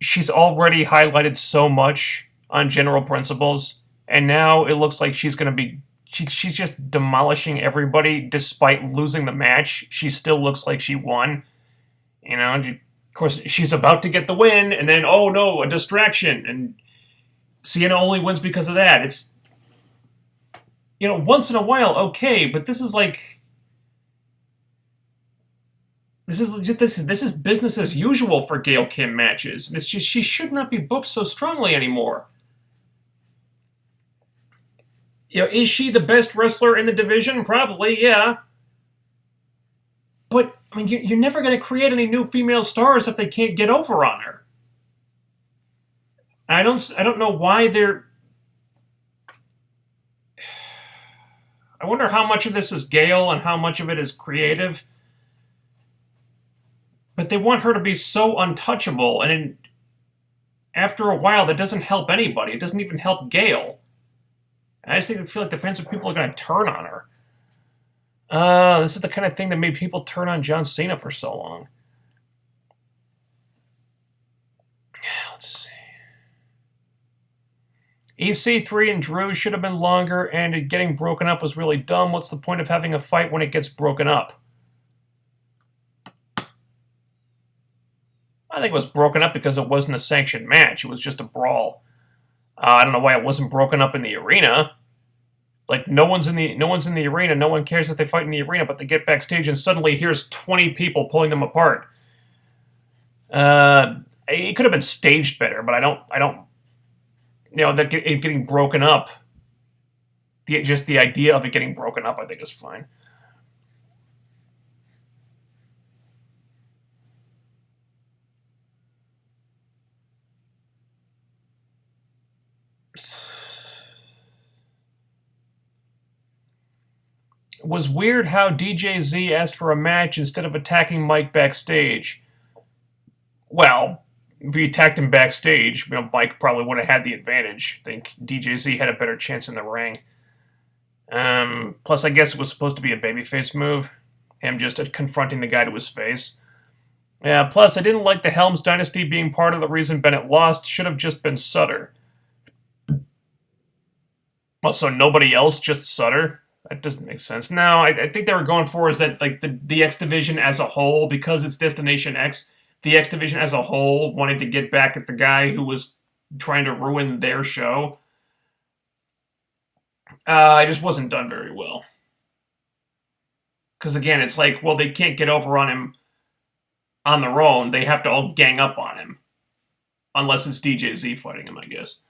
she's already highlighted so much on general principles, and now it looks like she's going to be... She's just demolishing everybody despite losing the match. She still looks like she won. You know, of course, she's about to get the win, and then, oh no, a distraction, and Sienna only wins because of that. It's... You know, once in a while, okay, but this is like... This is business as usual for Gail Kim matches. It's just, she should not be booked so strongly anymore. You know, is she the best wrestler in the division? Probably, yeah. But, I mean, you're never going to create any new female stars if they can't get over on her. I don't know why they're... I wonder how much of this is Gail and how much of it is creative. But they want her to be so untouchable, and after a while, that doesn't help anybody. It doesn't even help Gail. I just feel like the fans of people are going to turn on her. This is the kind of thing that made people turn on John Cena for so long. Let's see. EC3 and Drew should have been longer, and getting broken up was really dumb. What's the point of having a fight when it gets broken up? I think it was broken up because it wasn't a sanctioned match. It was just a brawl. I don't know why it wasn't broken up in the arena. Like, no one's in the arena. No one cares if they fight in the arena, but they get backstage and suddenly here's 20 people pulling them apart. It could have been staged better, but I don't. You know, that it getting broken up. Just the idea of it getting broken up, I think, is fine. It was weird how DJZ asked for a match instead of attacking Mike backstage. Well, if he attacked him backstage, you know, Mike probably would have had the advantage. I think DJZ had a better chance in the ring. Plus, I guess it was supposed to be a babyface move. Him just confronting the guy to his face. Yeah, plus, I didn't like the Helms Dynasty being part of the reason Bennett lost. Should have just been Sutter. Well, so nobody else, just Sutter? That doesn't make sense. No, I think they were going for is that, like, the X Division as a whole, because it's Destination X, the X Division as a whole wanted to get back at the guy who was trying to ruin their show. It just wasn't done very well. Because, again, it's like, well, they can't get over on him on their own. They have to all gang up on him. Unless it's DJZ fighting him, I guess.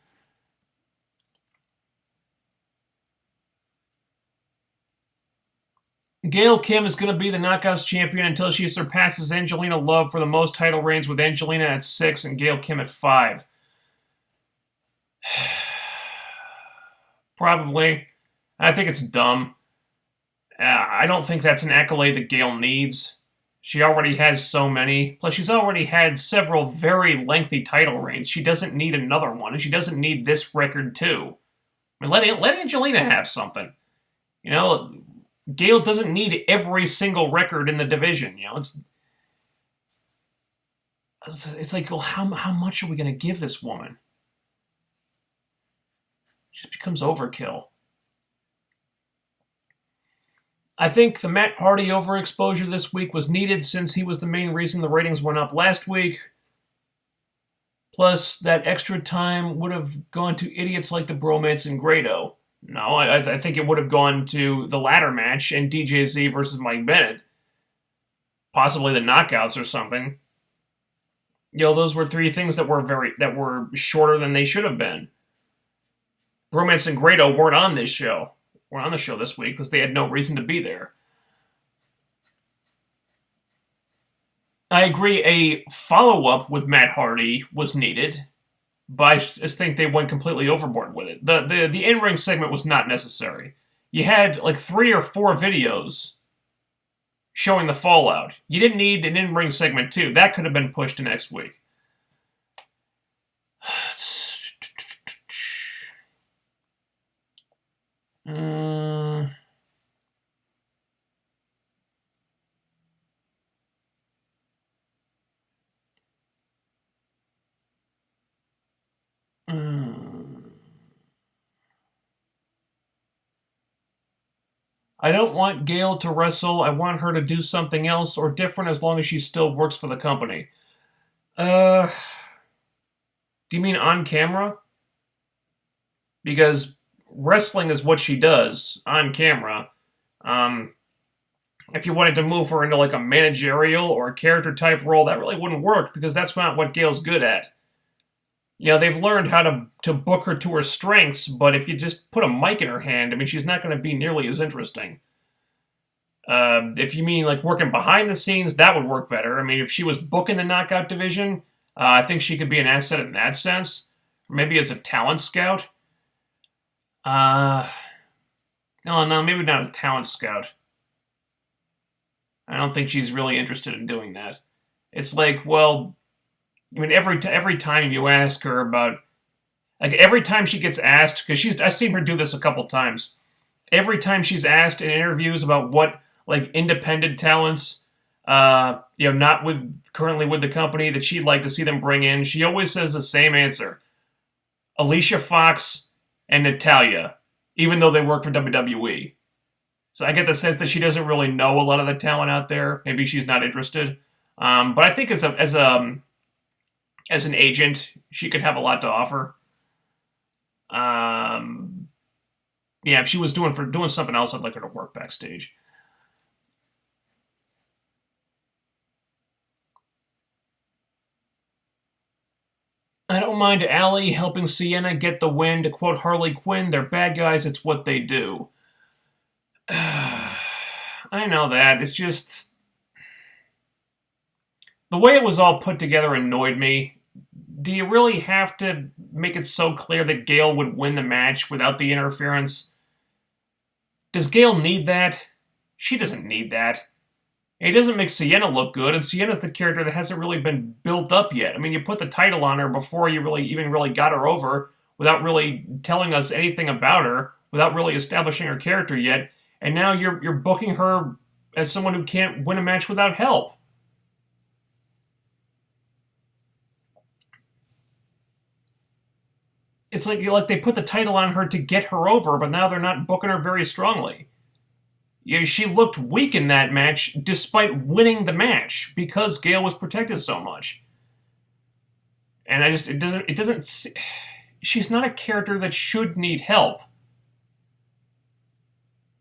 Gail Kim is going to be the Knockouts champion until she surpasses Angelina Love for the most title reigns, with Angelina at 6 and Gail Kim at 5. Probably. I think it's dumb. I don't think that's an accolade that Gail needs. She already has so many. Plus, she's already had several very lengthy title reigns. She doesn't need another one, and she doesn't need this record, too. I mean, let Angelina have something. You know, Gail doesn't need every single record in the division. You know, it's like, well, how much are we going to give this woman? It just becomes overkill. I think the Matt Hardy overexposure this week was needed since he was the main reason the ratings went up last week. Plus, that extra time would have gone to idiots like the Bromance and Grado. No, I think it would have gone to the ladder match and DJZ versus Mike Bennett. Possibly the Knockouts or something. You know, those were 3 things that were shorter than they should have been. Bromance and Grado weren't on this show. We're on the show this week because they had no reason to be there. I agree a follow-up with Matt Hardy was needed, but I just think they went completely overboard with it. The in-ring segment was not necessary. You had like 3 or 4 videos showing the fallout. You didn't need an in-ring segment 2. That could have been pushed to next week. Mm, mm. I don't want Gail to wrestle. I want her to do something else or different as long as she still works for the company. Uh, do you mean on camera? Because wrestling is what she does on camera. Um, if you wanted to move her into like a managerial or a character type role, that really wouldn't work because that's not what Gail's good at. You know, they've learned how to book her to her strengths, but if you just put a mic in her hand, I mean, she's not going to be nearly as interesting. If you mean like working behind the scenes, that would work better. I mean, if she was booking the knockout division, I think she could be an asset in that sense. Or maybe as a talent scout. Uh, no, maybe not a talent scout. I don't think she's really interested in doing that. It's like, well, I mean, every time you ask her about, like, every time she gets asked, because I've seen her do this a couple times. Every time she's asked in interviews about what like independent talents, not currently with the company that she'd like to see them bring in, she always says the same answer: Alicia Fox and Natalya, even though they work for WWE. So I get the sense that she doesn't really know a lot of the talent out there. Maybe she's not interested. But I think as an agent, she could have a lot to offer. Yeah, if she was doing something else, I'd like her to work backstage. I don't mind Allie helping Sienna get the win. To quote Harley Quinn, they're bad guys, it's what they do. I know that. It's just. The way it was all put together annoyed me. Do you really have to make it so clear that Gail would win the match without the interference? Does Gail need that? She doesn't need that. It doesn't make Sienna look good, and Sienna's the character that hasn't really been built up yet. I mean, you put the title on her before you really got her over, without really telling us anything about her, without really establishing her character yet, and now you're booking her as someone who can't win a match without help. It's like they put the title on her to get her over, but now they're not booking her very strongly. You know, she looked weak in that match despite winning the match because Gail was protected so much. And it doesn't, she's not a character that should need help.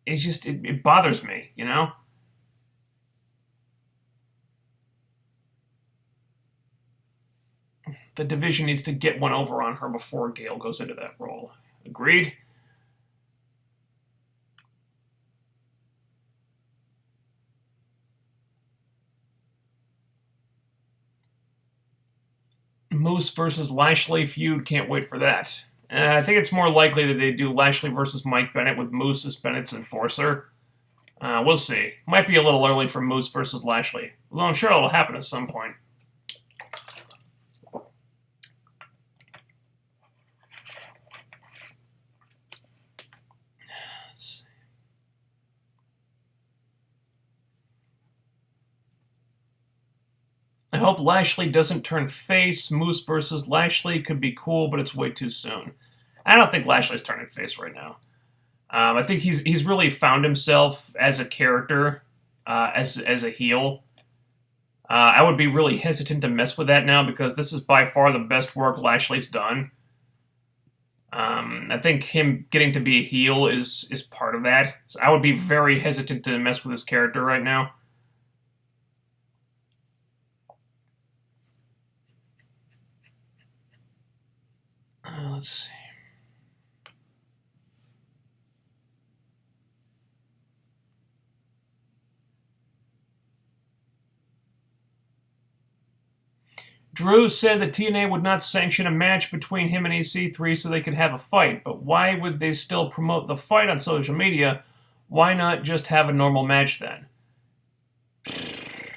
It bothers me, you know? The division needs to get one over on her before Gail goes into that role. Agreed? Moose versus Lashley feud, can't wait for that. I think it's more likely that they do Lashley versus Mike Bennett with Moose as Bennett's enforcer. We'll see. Might be a little early for Moose versus Lashley, although I'm sure it'll happen at some point. I hope Lashley doesn't turn face. Moose versus Lashley could be cool, but it's way too soon. I don't think Lashley's turning face right now. I think he's really found himself as a character, as a heel. I would be really hesitant to mess with that now because this is by far the best work Lashley's done. I think him getting to be a heel is part of that. So I would be very hesitant to mess with his character right now. Let's see. Drew said that TNA would not sanction a match between him and EC3 so they could have a fight, but why would they still promote the fight on social media? Why not just have a normal match then? It's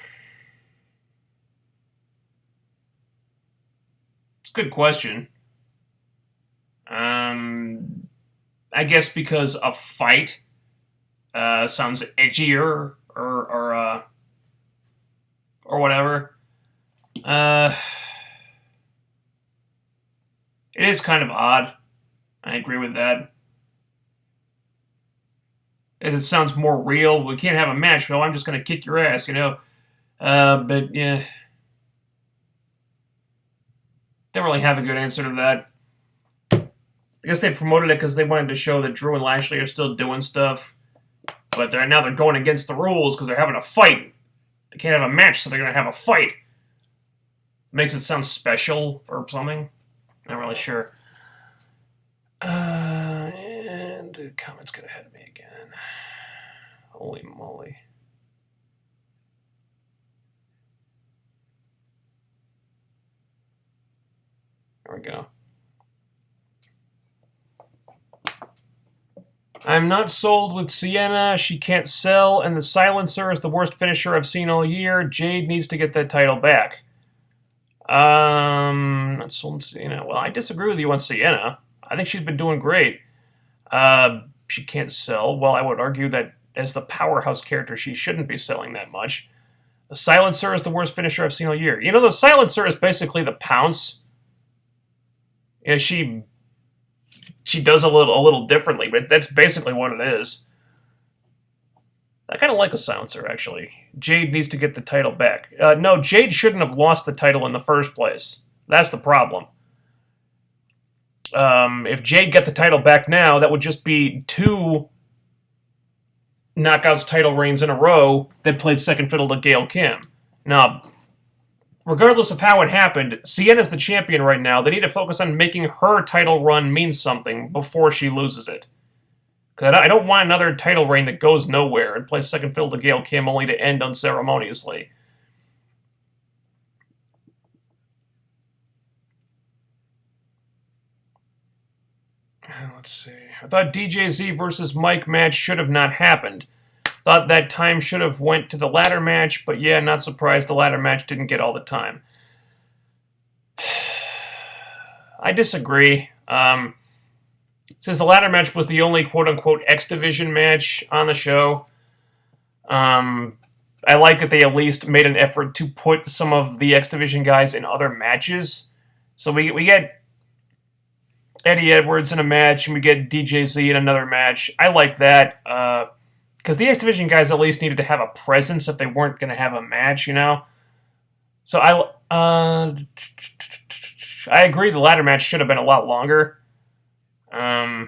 a good question. I guess because a fight sounds edgier or whatever. It is kind of odd. I agree with that. It sounds more real. We can't have a match, so I'm just going to kick your ass, you know. But yeah, don't really have a good answer to that. I guess they promoted it because they wanted to show that Drew and Lashley are still doing stuff, but now they're going against the rules because they're having a fight. They can't have a match, so they're going to have a fight. Makes it sound special or something. Not really sure. And the comments get ahead of me again. Holy moly. There we go. I'm not sold with Sienna. She can't sell, and the silencer is the worst finisher I've seen all year. Jade needs to get that title back. Not sold on Sienna. Well, I disagree with you on Sienna. I think she's been doing great. She can't sell. Well, I would argue that as the powerhouse character, she shouldn't be selling that much. The silencer is the worst finisher I've seen all year. You know, the silencer is basically the pounce. Yeah, she does a little differently, but that's basically what it is. I kind of like a silencer, actually. Jade needs to get the title back. No, Jade shouldn't have lost the title in the first place. That's the problem. If Jade got the title back now, that would just be 2 Knockouts title reigns in a row that played second fiddle to Gail Kim. Now, regardless of how it happened, Sienna's the champion right now. They need to focus on making her title run mean something before she loses it. Because I don't want another title reign that goes nowhere and plays second fiddle to Gail Kim only to end unceremoniously. Let's see. I thought DJZ versus Mike match should have not happened. Thought that time should have went to the ladder match, but yeah, not surprised the ladder match didn't get all the time. I disagree. Since the ladder match was the only quote-unquote X Division match on the show, I like that they at least made an effort to put some of the X Division guys in other matches. So we get Eddie Edwards in a match, and we get DJZ in another match. I like that, because the X Division guys at least needed to have a presence if they weren't going to have a match, you know? So I agree the ladder match should have been a lot longer. At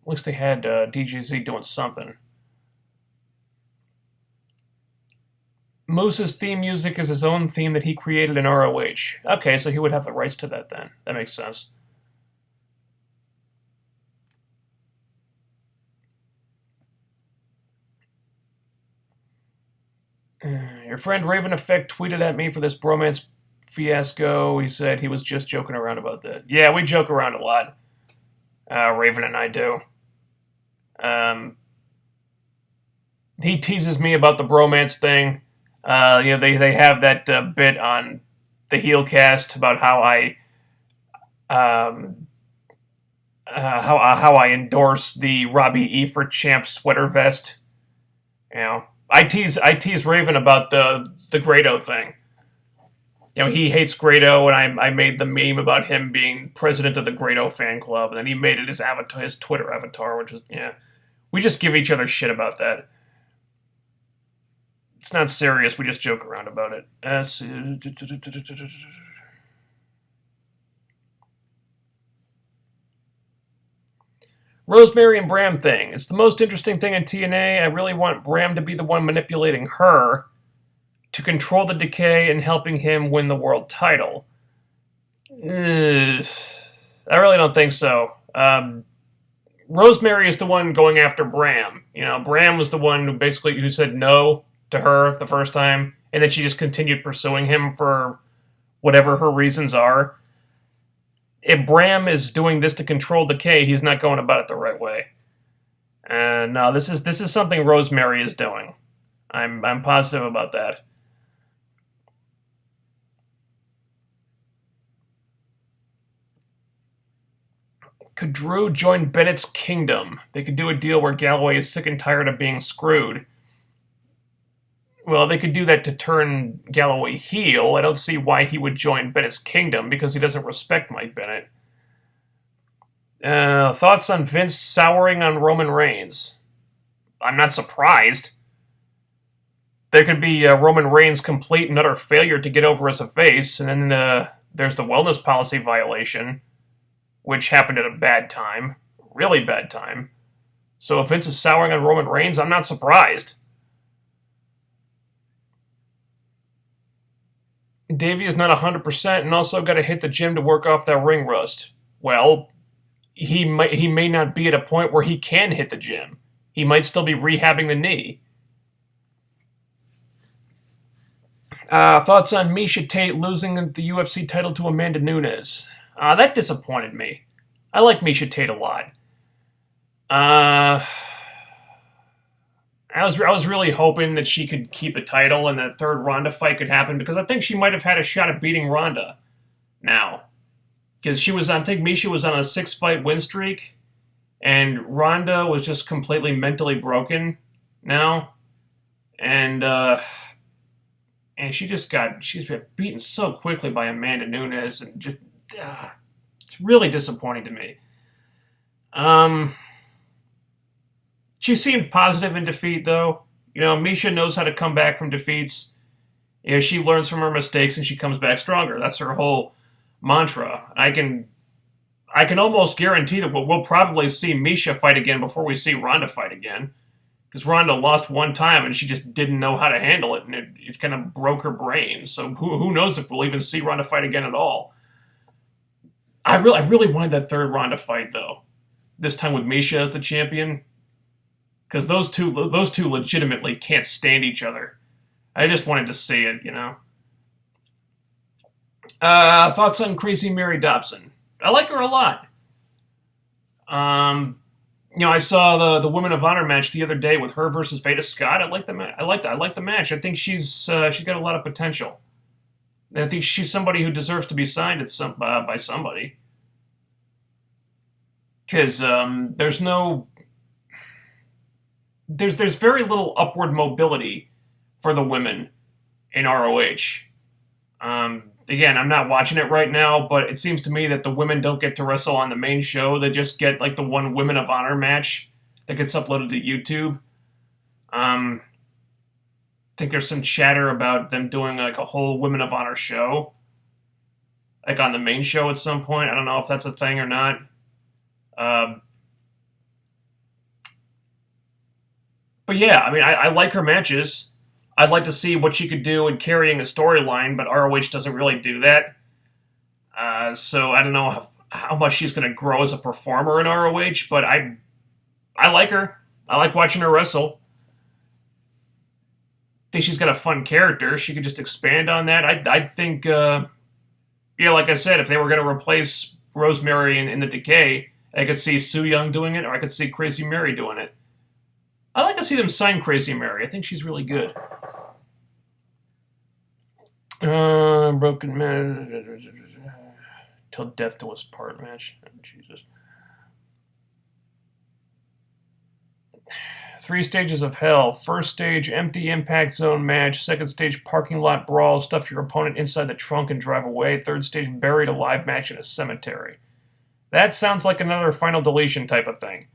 least they had DJZ doing something. Moose's theme music is his own theme that he created in ROH. Okay, so he would have the rights to that then. That makes sense. Your friend Raven Effect tweeted at me for this bromance fiasco. He said he was just joking around about that. Yeah, we joke around a lot. Raven and I do. He teases me about the bromance thing. They have that bit on the heel cast about how I endorse the Robbie E for Champ sweater vest. You know, I tease Raven about the Grado thing. You know, he hates Grado, and I made the meme about him being president of the Grado fan club, and then he made it his avatar, his Twitter avatar, which is, yeah. We just give each other shit about that. It's not serious, we just joke around about it. Rosemary and Bram thing. It's the most interesting thing in TNA. I really want Bram to be the one manipulating her to control the Decay and helping him win the world title. I really don't think so. Rosemary is the one going after Bram. You know, Bram was the one who said no to her the first time, and then she just continued pursuing him for whatever her reasons are. If Bram is doing this to control Decay, he's not going about it the right way. And no, this is something Rosemary is doing. I'm positive about that. Could Drew join Bennett's kingdom? They could do a deal where Galloway is sick and tired of being screwed. Well, they could do that to turn Galloway heel. I don't see why he would join Bennett's kingdom because he doesn't respect Mike Bennett. Thoughts on Vince souring on Roman Reigns? I'm not surprised. There could be Roman Reigns' complete and utter failure to get over as a face, and then there's the wellness policy violation, which happened at a bad time. Really bad time. So if Vince is souring on Roman Reigns, I'm not surprised. Davey is not 100% and also got to hit the gym to work off that ring rust. Well, he may not be at a point where he can hit the gym. He might still be rehabbing the knee. Thoughts on Miesha Tate losing the UFC title to Amanda Nunes? That disappointed me. I like Miesha Tate a lot. I was really hoping that she could keep a title and that third Ronda fight could happen because I think she might have had a shot at beating Ronda now. Because I think Miesha was on a 6-fight win streak, and Ronda was just completely mentally broken now, and she's been beaten so quickly by Amanda Nunes, and just it's really disappointing to me. She seemed positive in defeat, though. You know, Miesha knows how to come back from defeats. You know, she learns from her mistakes and she comes back stronger. That's her whole mantra. I can almost guarantee that we'll probably see Miesha fight again before we see Ronda fight again. Because Ronda lost one time and she just didn't know how to handle it, and it kind of broke her brain. So who knows if we'll even see Ronda fight again at all. I really wanted that third Ronda fight, though. This time with Miesha as the champion. Because those two legitimately can't stand each other. I just wanted to see it, you know. Thoughts on Crazy Mary Dobson? I like her a lot. You know, I saw the Women of Honor match the other day with her versus Veda Scott. I like the match. I think she's got a lot of potential. And I think she's somebody who deserves to be signed by somebody. Because there's very little upward mobility for the women in ROH. Again, I'm not watching it right now, but it seems to me that the women don't get to wrestle on the main show. They just get like the one Women of Honor match that gets uploaded to YouTube. I think there's some chatter about them doing like a whole Women of Honor show, like on the main show at some point. I don't know if that's a thing or not. But yeah, I mean, I like her matches. I'd like to see what she could do in carrying a storyline, but ROH doesn't really do that. So I don't know how much she's going to grow as a performer in ROH, but I like her. I like watching her wrestle. I think she's got a fun character. She could just expand on that. I think, like I said, if they were going to replace Rosemary in the Decay, I could see Su Yung doing it, or I could see Crazy Mary doing it. I'd like to see them sign Crazy Mary. I think she's really good. Broken Man. Till death do us part match. Oh, Jesus. 3 stages of hell. First stage, empty impact zone match. Second stage, parking lot brawl. Stuff your opponent inside the trunk and drive away. Third stage, buried alive match in a cemetery. That sounds like another Final Deletion type of thing.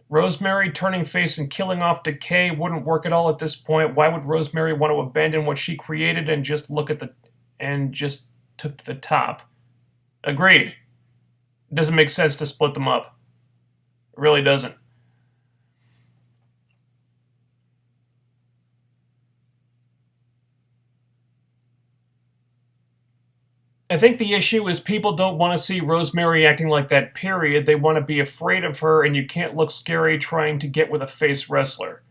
Rosemary turning face and killing off Decay wouldn't work at all at this point. Why would Rosemary want to abandon what she created and just took to the top? Agreed. It doesn't make sense to split them up. It really doesn't. I think the issue is people don't want to see Rosemary acting like that, period. They want to be afraid of her, and you can't look scary trying to get with a face wrestler.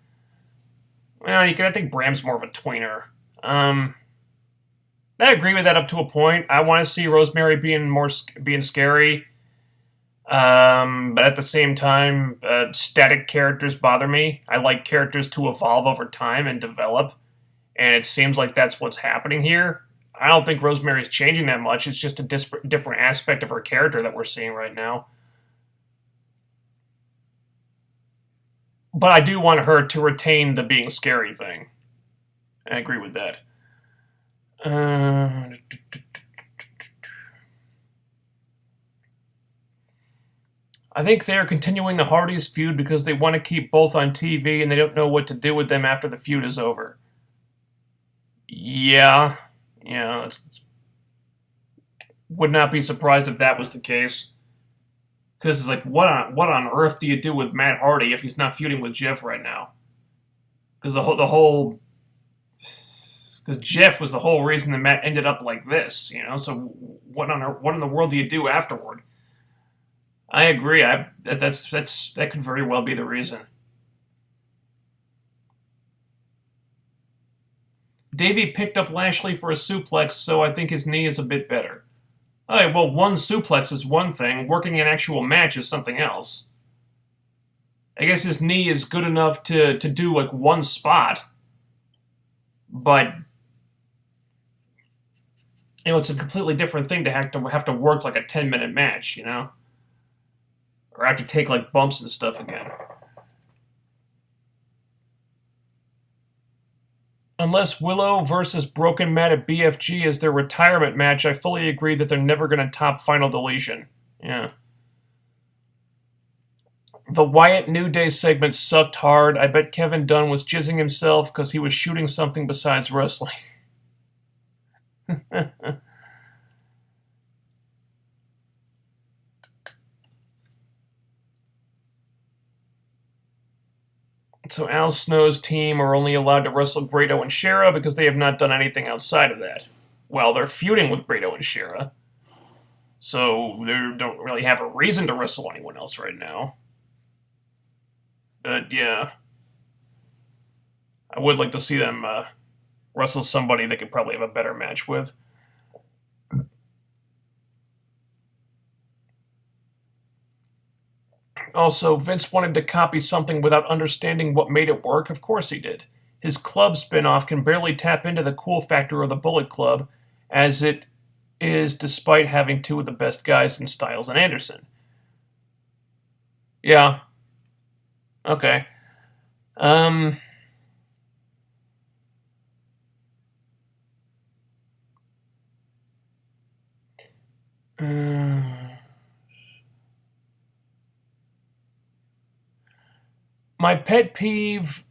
Well, I think Bram's more of a tweener. I agree with that up to a point. I want to see Rosemary being scary, but at the same time, static characters bother me. I like characters to evolve over time and develop, and it seems like that's what's happening here. I don't think Rosemary's changing that much. It's just a different aspect of her character that we're seeing right now. But I do want her to retain the being scary thing. I agree with that. I think they're continuing the Hardys feud because they want to keep both on TV and they don't know what to do with them after the feud is over. Yeah, would not be surprised if that was the case. Because it's like, what on earth do you do with Matt Hardy if he's not feuding with Jeff right now? Because because Jeff was the whole reason that Matt ended up like this, So what in the world do you do afterward? I agree. That could very well be the reason. Davey picked up Lashley for a suplex, so I think his knee is a bit better. Alright, well, one suplex is one thing, working an actual match is something else. I guess his knee is good enough to do, like, one spot. But, it's a completely different thing to have to work, like, a 10-minute match, Or have to take, like, bumps and stuff again. Unless Willow versus Broken Matt at BFG is their retirement match, I fully agree that they're never going to top Final Deletion. Yeah. The Wyatt New Day segment sucked hard. I bet Kevin Dunn was jizzing himself because he was shooting something besides wrestling. So Al Snow's team are only allowed to wrestle Grado and Shera because they have not done anything outside of that. Well, they're feuding with Grado and Shera, so they don't really have a reason to wrestle anyone else right now. But yeah, I would like to see them wrestle somebody they could probably have a better match with. Also, Vince wanted to copy something without understanding what made it work. Of course he did. His club spin-off can barely tap into the cool factor of the Bullet Club, as it is despite having two of the best guys in Styles and Anderson. Yeah. Okay. My pet peeve.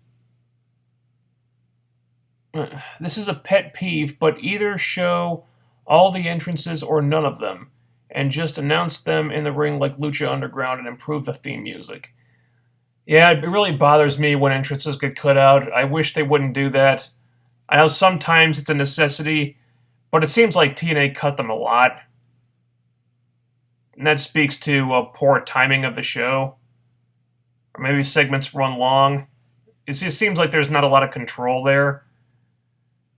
This is a pet peeve, but either show all the entrances or none of them, and just announce them in the ring like Lucha Underground and improve the theme music. Yeah, it really bothers me when entrances get cut out. I wish they wouldn't do that. I know sometimes it's a necessity, but it seems like TNA cut them a lot. And that speaks to poor timing of the show. Or maybe segments run long. It just seems like there's not a lot of control there.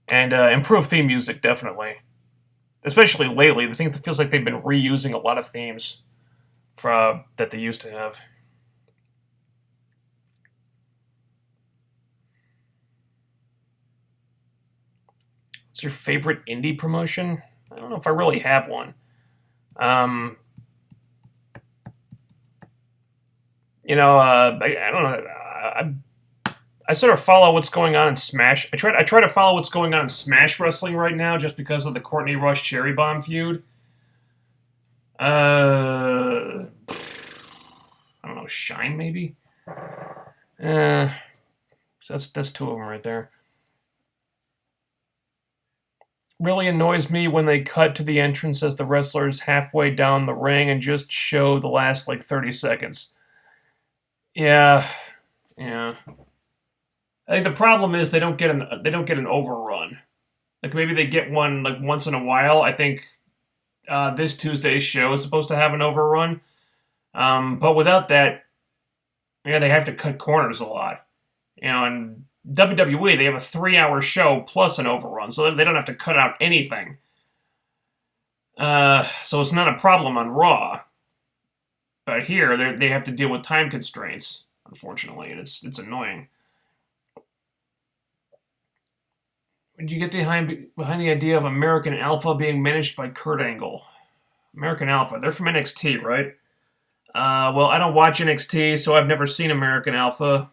And improved theme music, definitely. Especially lately. I think it feels like they've been reusing a lot of themes that they used to have. What's your favorite indie promotion? I don't know if I really have one. I don't know. I sort of follow what's going on in Smash. I try to follow what's going on in Smash Wrestling right now, just because of the Courtney Rush Cherry Bomb feud. I don't know, Shine maybe. So that's two of them right there. Really annoys me when they cut to the entrance as the wrestler's halfway down the ring and just show the last 30 seconds. Yeah. I think the problem is they don't get an overrun. Maybe they get one once in a while. I think this Tuesday's show is supposed to have an overrun. But without that, yeah, they have to cut corners a lot. In WWE, they have a 3-hour show plus an overrun, so they don't have to cut out anything. So it's not a problem on Raw. But here, they have to deal with time constraints, unfortunately, and it's annoying. Did you get behind the idea of American Alpha being managed by Kurt Angle? American Alpha, they're from NXT, right? Well, I don't watch NXT, so I've never seen American Alpha.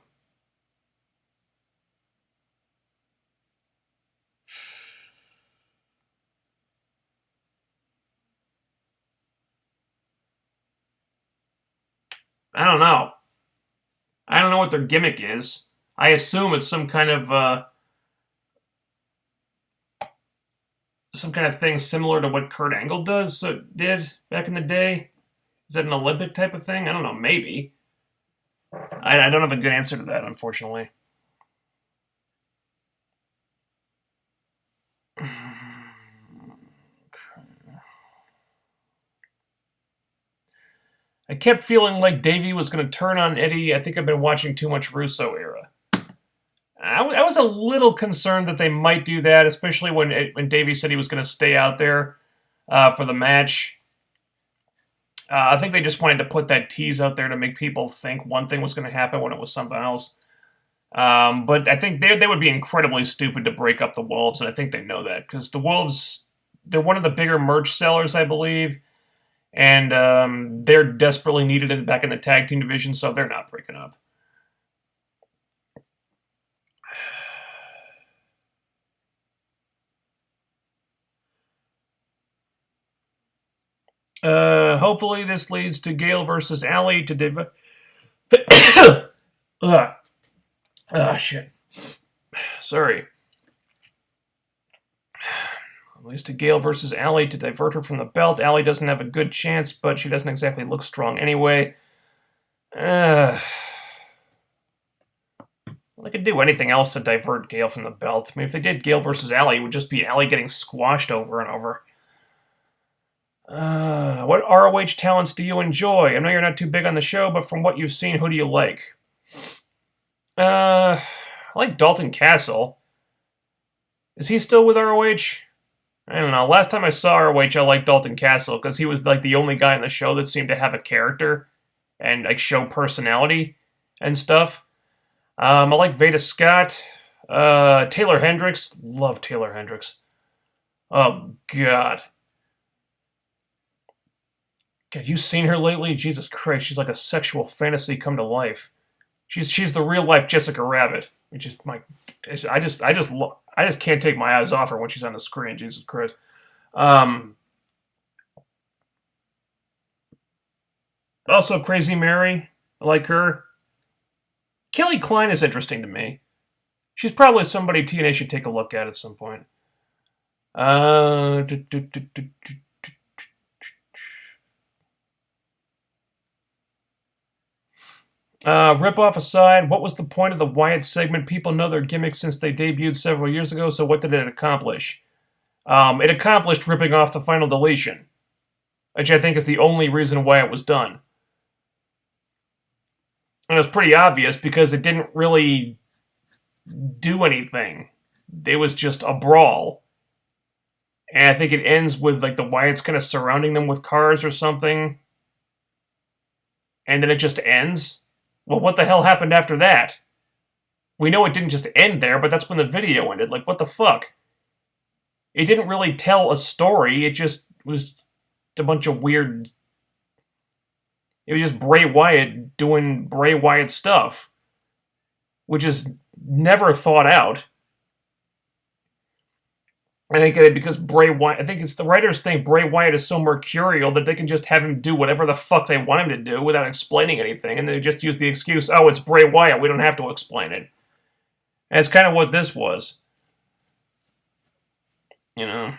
I don't know. I don't know what their gimmick is. I assume it's some kind of thing similar to what Kurt Angle did back in the day. Is that an Olympic type of thing? I don't know. Maybe. I don't have a good answer to that, unfortunately. I kept feeling like Davey was going to turn on Eddie. I think I've been watching too much Russo era. I was a little concerned that they might do that, especially when Davey said he was going to stay out there for the match. I think they just wanted to put that tease out there to make people think one thing was going to happen when it was something else. But I think they would be incredibly stupid to break up the Wolves, and I think they know that, because the Wolves, they're one of the bigger merch sellers, I believe, and they're desperately needed back in the tag team division, so they're not breaking up. Hopefully this leads to Gale versus Allie to shit. Sorry. Leads to Gale versus Allie to divert her from the belt. Allie doesn't have a good chance, but she doesn't exactly look strong anyway. They could do anything else to divert Gale from the belt. I mean, if they did Gale versus Allie, it would just be Allie getting squashed over and over. What ROH talents do you enjoy? I know you're not too big on the show, but from what you've seen, who do you like? I like Dalton Castle. Is he still with ROH? I don't know. Last time I saw ROH, I liked Dalton Castle because he was like the only guy in the show that seemed to have a character and like show personality and stuff. I like Veda Scott. Taylor Hendricks. Love Taylor Hendricks. Oh, God. Have you seen her lately? Jesus Christ, she's like a sexual fantasy come to life. She's the real life Jessica Rabbit. Which is I just can't take my eyes off her when she's on the screen. Jesus Christ. Also, Crazy Mary. I like her. Kelly Klein is interesting to me. She's probably somebody TNA should take a look at some point. Rip-off aside, what was the point of the Wyatt segment? People know their gimmick since they debuted several years ago, so what did it accomplish? It accomplished ripping off the final deletion, which I think is the only reason why it was done. And it was pretty obvious because it didn't really do anything. It was just a brawl. And I think it ends with like the Wyatts kind of surrounding them with cars or something. And then it just ends. Well, what the hell happened after that? We know it didn't just end there, but that's when the video ended. Like, what the fuck? It didn't really tell a story. It just was a bunch of weird... It was just Bray Wyatt doing Bray Wyatt stuff, which is never thought out. I think because Bray Wyatt... I think it's the writers think Bray Wyatt is so mercurial that they can just have him do whatever the fuck they want him to do without explaining anything, and they just use the excuse, oh, it's Bray Wyatt, we don't have to explain it. And it's kind of what this was. You know.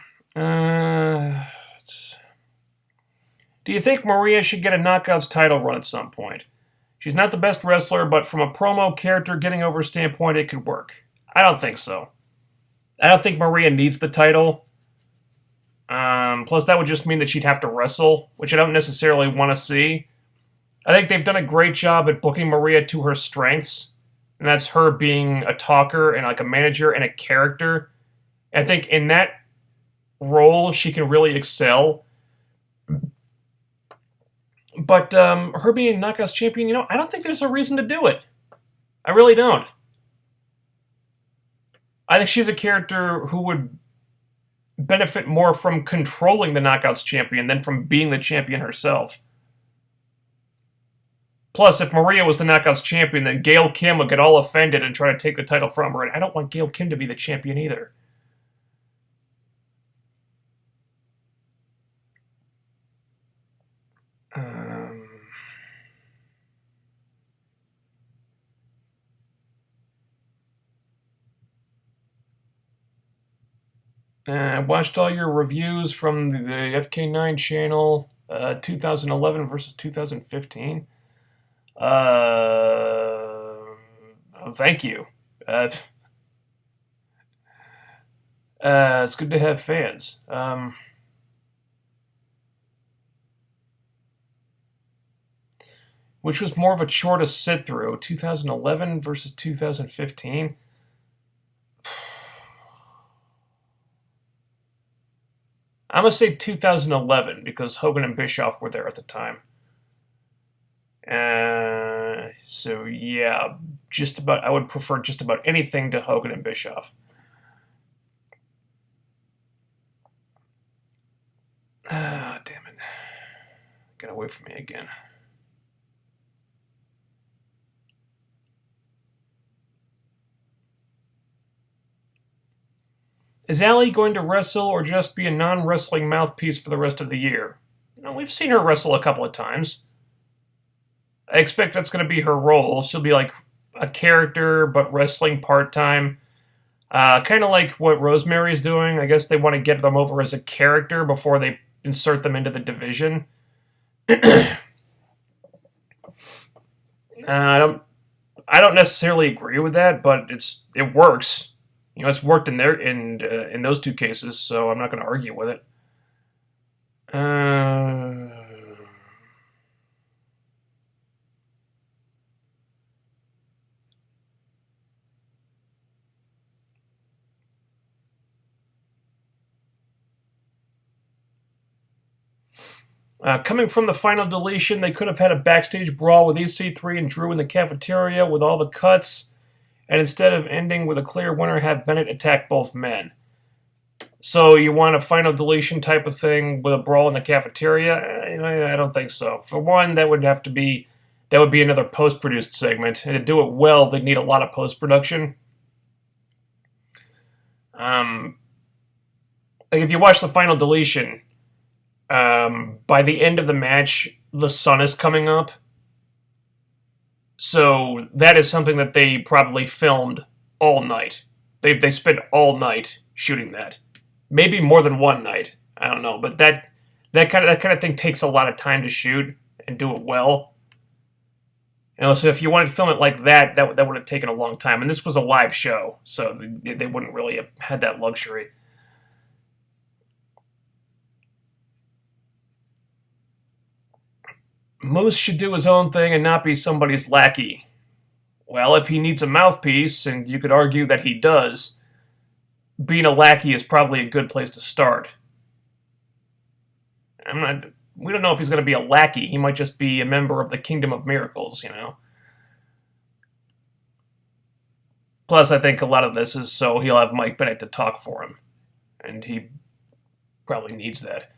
Do you think Maria should get a Knockouts title run at some point? She's not the best wrestler, but from a promo character getting over standpoint, it could work. I don't think so. I don't think Maria needs the title. Plus, that would just mean that she'd have to wrestle, which I don't necessarily want to see. I think they've done a great job at booking Maria to her strengths, and that's her being a talker and like a manager and a character. I think in that role, she can really excel. But her being Knockouts champion, I don't think there's a reason to do it. I really don't. I think she's a character who would benefit more from controlling the Knockouts champion than from being the champion herself. Plus, if Maria was the Knockouts champion, then Gail Kim would get all offended and try to take the title from her, and I don't want Gail Kim to be the champion either. I watched all your reviews from the FK9 channel, 2011 versus 2015. Thank you. It's good to have fans. Which was more of a chore to sit through, 2011 versus 2015? I'm going to say 2011 because Hogan and Bischoff were there at the time. So yeah, I would prefer just about anything to Hogan and Bischoff. Ah, damn it. Got away from me again. Is Allie going to wrestle or just be a non-wrestling mouthpiece for the rest of the year? We've seen her wrestle a couple of times. I expect that's going to be her role. She'll be like a character, but wrestling part-time. Kind of like what Rosemary's doing. I guess they want to get them over as a character before they insert them into the division. I don't necessarily agree with that, but it works. It's worked in those two cases, so I'm not going to argue with it. Coming from the final deletion, they could have had a backstage brawl with EC3 and Drew in the cafeteria with all the cuts, and instead of ending with a clear winner, have Bennett attack both men. So you want a final deletion type of thing with a brawl in the cafeteria? I don't think so. For one, that would be another post-produced segment, and to do it well, they'd need a lot of post-production. Like if you watch the final deletion, by the end of the match, the sun is coming up. So that is something that they probably filmed all night. They spent all night shooting that. Maybe more than one night. I don't know, but that kind of thing takes a lot of time to shoot and do it well. So if you wanted to film it like that would have taken a long time. And this was a live show, so they wouldn't really have had that luxury. Moose should do his own thing and not be somebody's lackey. Well, if he needs a mouthpiece, and you could argue that he does, being a lackey is probably a good place to start. We don't know if he's going to be a lackey. He might just be a member of the Kingdom of Miracles, Plus, I think a lot of this is so he'll have Mike Bennett to talk for him. And he probably needs that.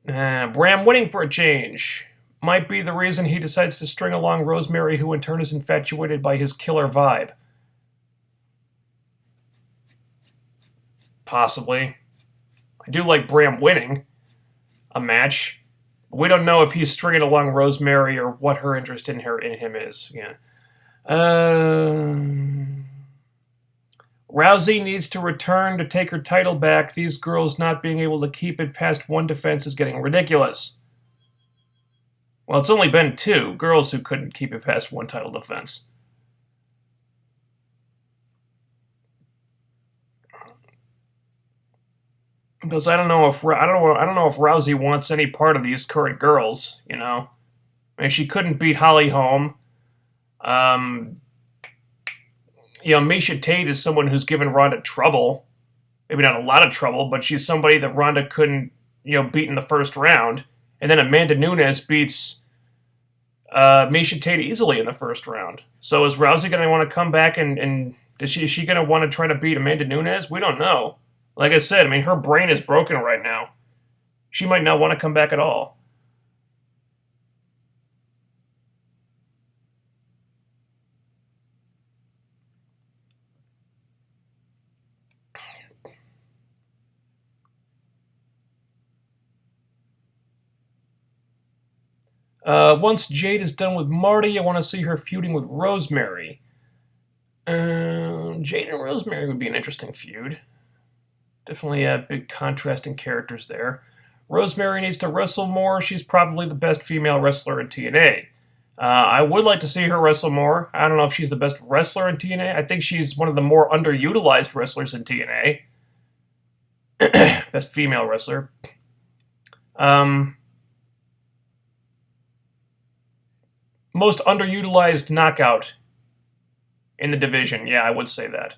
Bram winning for a change might be the reason he decides to string along Rosemary, who in turn is infatuated by his killer vibe. Possibly. I do like Bram winning a match. But we don't know if he's stringing along Rosemary or what her interest in him is. Yeah. Rousey needs to return to take her title back. These girls not being able to keep it past one defense is getting ridiculous. Well, it's only been two girls who couldn't keep it past one title defense. because I don't know if Rousey wants any part of these current girls. I mean, she couldn't beat Holly Holm. Um, Misha Tate is someone who's given Ronda trouble. Maybe not a lot of trouble, but she's somebody that Ronda couldn't, beat in the first round. And then Amanda Nunes beats Misha Tate easily in the first round. So is Rousey going to want to come back and is she going to want to try to beat Amanda Nunes? We don't know. Like I said, I mean, her brain is broken right now. She might not want to come back at all. Once Jade is done with Marty, I want to see her feuding with Rosemary. Jade and Rosemary would be an interesting feud. Definitely big contrasting characters there. Rosemary needs to wrestle more. She's probably the best female wrestler in TNA. I would like to see her wrestle more. I don't know if she's the best wrestler in TNA. I think she's one of the more underutilized wrestlers in TNA. Best female wrestler. Most underutilized knockout in the division. Yeah, I would say that.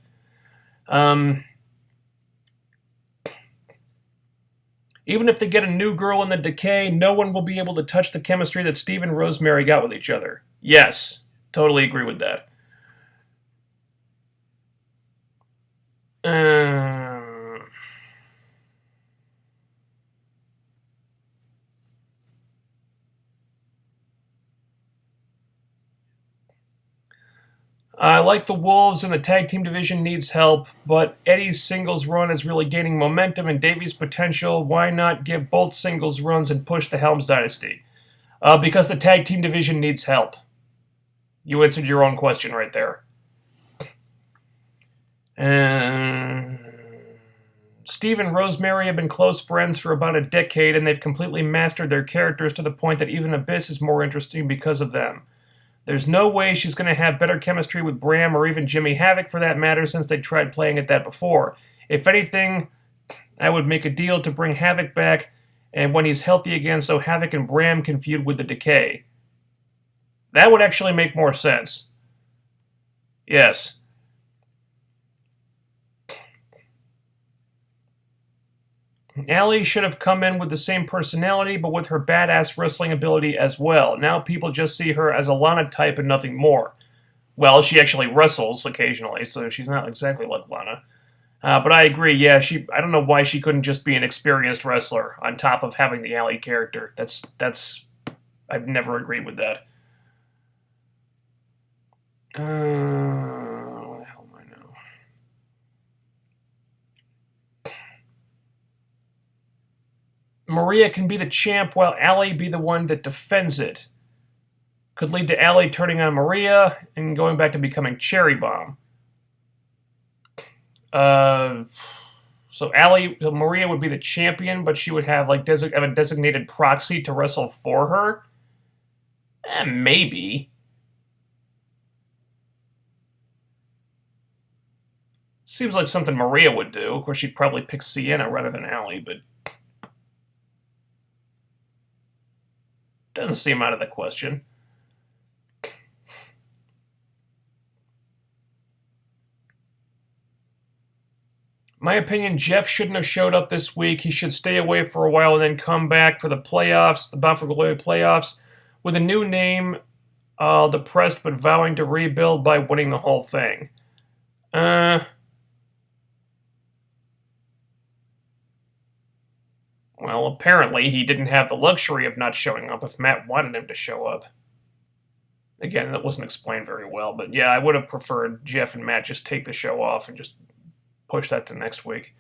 Even if they get a new girl in the Decay, no one will be able to touch the chemistry that Steve and Rosemary got with each other. Yes, totally agree with that. I like the Wolves, and the tag team division needs help, but Eddie's singles run is really gaining momentum and Davey's potential. Why not give both singles runs and push the Helms Dynasty? Because the tag team division needs help. You answered your own question right there. Steve and Rosemary have been close friends for about a decade, and they've completely mastered their characters to the point that even Abyss is more interesting because of them. There's no way she's going to have better chemistry with Bram or even Jimmy Havoc for that matter, since they tried playing at that before. If anything, I would make a deal to bring Havoc back and when he's healthy again so Havoc and Bram can feud with the Decay. That would actually make more sense. Yes. Allie should have come in with the same personality, but with her badass wrestling ability as well. Now people just see her as a Lana type and nothing more. Well, she actually wrestles occasionally, so she's not exactly like Lana. But I agree, yeah, I don't know why she couldn't just be an experienced wrestler on top of having the Allie character. I've never agreed with that. What the hell am I now? Maria can be the champ while Allie be the one that defends it. Could lead to Allie turning on Maria and going back to becoming Cherry Bomb. So Maria would be the champion, but she would have have a designated proxy to wrestle for her. Maybe. Seems like something Maria would do. Of course, she'd probably pick Sienna rather than Allie, but doesn't seem out of the question. My opinion, Jeff shouldn't have showed up this week. He should stay away for a while and then come back for the playoffs, the Bound for Glory playoffs, with a new name, depressed but vowing to rebuild by winning the whole thing. Well, apparently he didn't have the luxury of not showing up if Matt wanted him to show up. Again, that wasn't explained very well, but yeah, I would have preferred Jeff and Matt just take the show off and just push that to next week.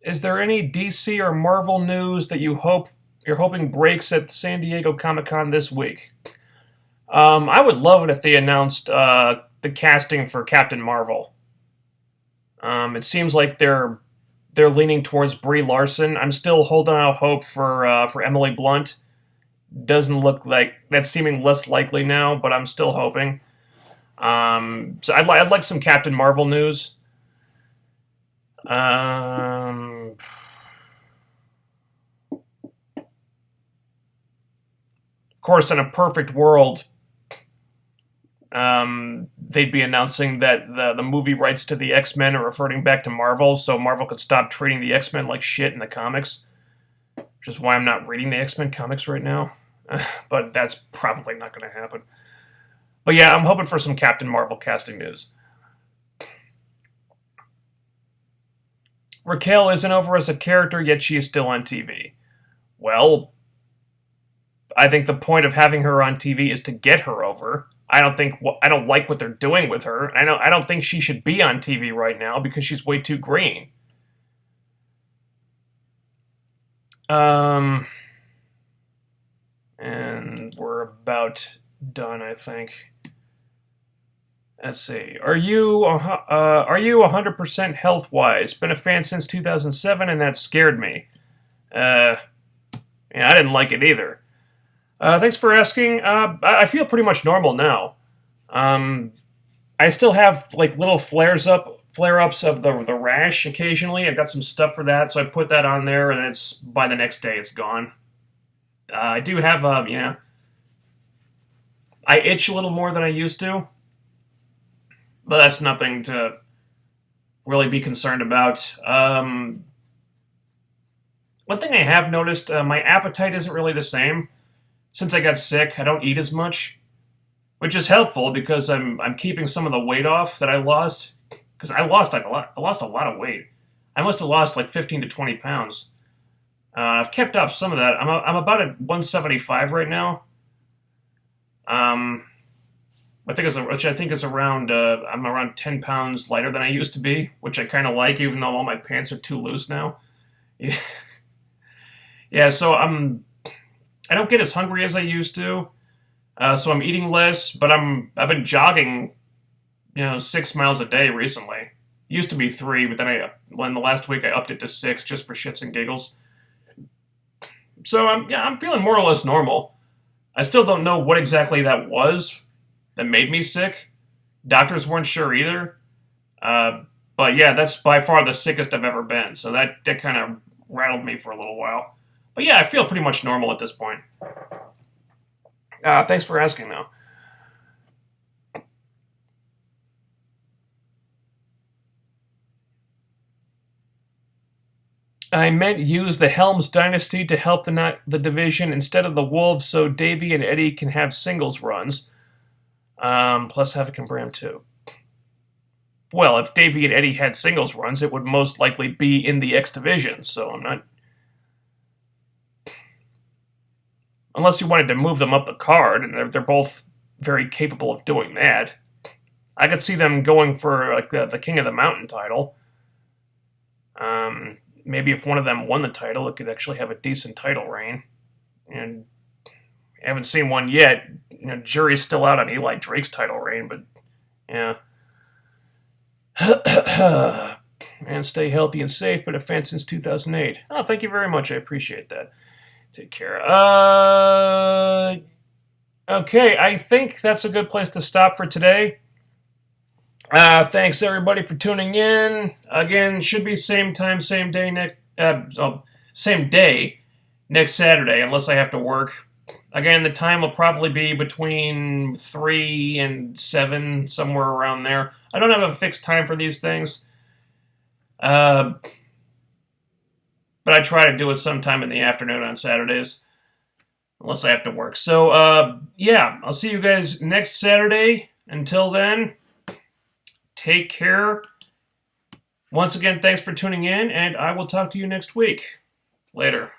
Is there any DC or Marvel news that you're hoping breaks at San Diego Comic-Con this week? I would love it if they announced the casting for Captain Marvel. It seems like they're leaning towards Brie Larson. I'm still holding out hope for Emily Blunt. Doesn't look like that's seeming less likely now, but I'm still hoping. So I'd like some Captain Marvel news. Of course, in a perfect world, they'd be announcing that the movie rights to the X-Men are reverting back to Marvel, so Marvel could stop treating the X-Men like shit in the comics. Which is why I'm not reading the X-Men comics right now. But that's probably not going to happen. But yeah, I'm hoping for some Captain Marvel casting news. Raquel isn't over as a character, yet she is still on TV. Well, I think the point of having her on TV is to get her over. I don't like what they're doing with her. I don't think she should be on TV right now because she's way too green. And we're about done, I think. Let's see. Are you 100% health wise? Been a fan since 2007, and that scared me. Yeah, I didn't like it either. Thanks for asking. I feel pretty much normal now. I still have like little flare-ups of the rash occasionally. I've got some stuff for that, so I put that on there, and it's by the next day it's gone. I do have I itch a little more than I used to, but that's nothing to really be concerned about. One thing I have noticed, my appetite isn't really the same. Since I got sick, I don't eat as much, which is helpful because I'm keeping some of the weight off that I lost. Because I lost like a lot. I lost a lot of weight. I must have lost like 15 to 20 pounds. I've kept up some of that. I'm about at 175 right now. Which I think is around. I'm around 10 pounds lighter than I used to be, which I kind of like, even though all my pants are too loose now. Yeah, yeah. So I don't get as hungry as I used to. So I'm eating less, but I've been jogging, 6 miles a day recently. It used to be 3, but then in the last week I upped it to 6 just for shits and giggles. So I'm feeling more or less normal. I still don't know what exactly that was that made me sick. Doctors weren't sure either. But yeah, that's by far the sickest I've ever been. So that kind of rattled me for a little while. But yeah, I feel pretty much normal at this point. Thanks for asking, though. I meant use the Helms dynasty to help the division instead of the Wolves so Davey and Eddie can have singles runs. Plus Havoc and Bram, too. Well, if Davey and Eddie had singles runs, it would most likely be in the X division, so I'm not... Unless you wanted to move them up the card, and they're both very capable of doing that. I could see them going for like the King of the Mountain title. Maybe if one of them won the title, it could actually have a decent title reign. And I haven't seen one yet. Jury's still out on Eli Drake's title reign, but yeah. And stay healthy and safe, been a fan since 2008. Oh, thank you very much. I appreciate that. Take care. Okay, I think that's a good place to stop for today. Thanks everybody for tuning in. Again, should be same time, same day next Saturday, unless I have to work. Again, the time will probably be between 3 and 7, somewhere around there. I don't have a fixed time for these things. But I try to do it sometime in the afternoon on Saturdays, unless I have to work. So, yeah, I'll see you guys next Saturday. Until then, take care. Once again, thanks for tuning in, and I will talk to you next week. Later.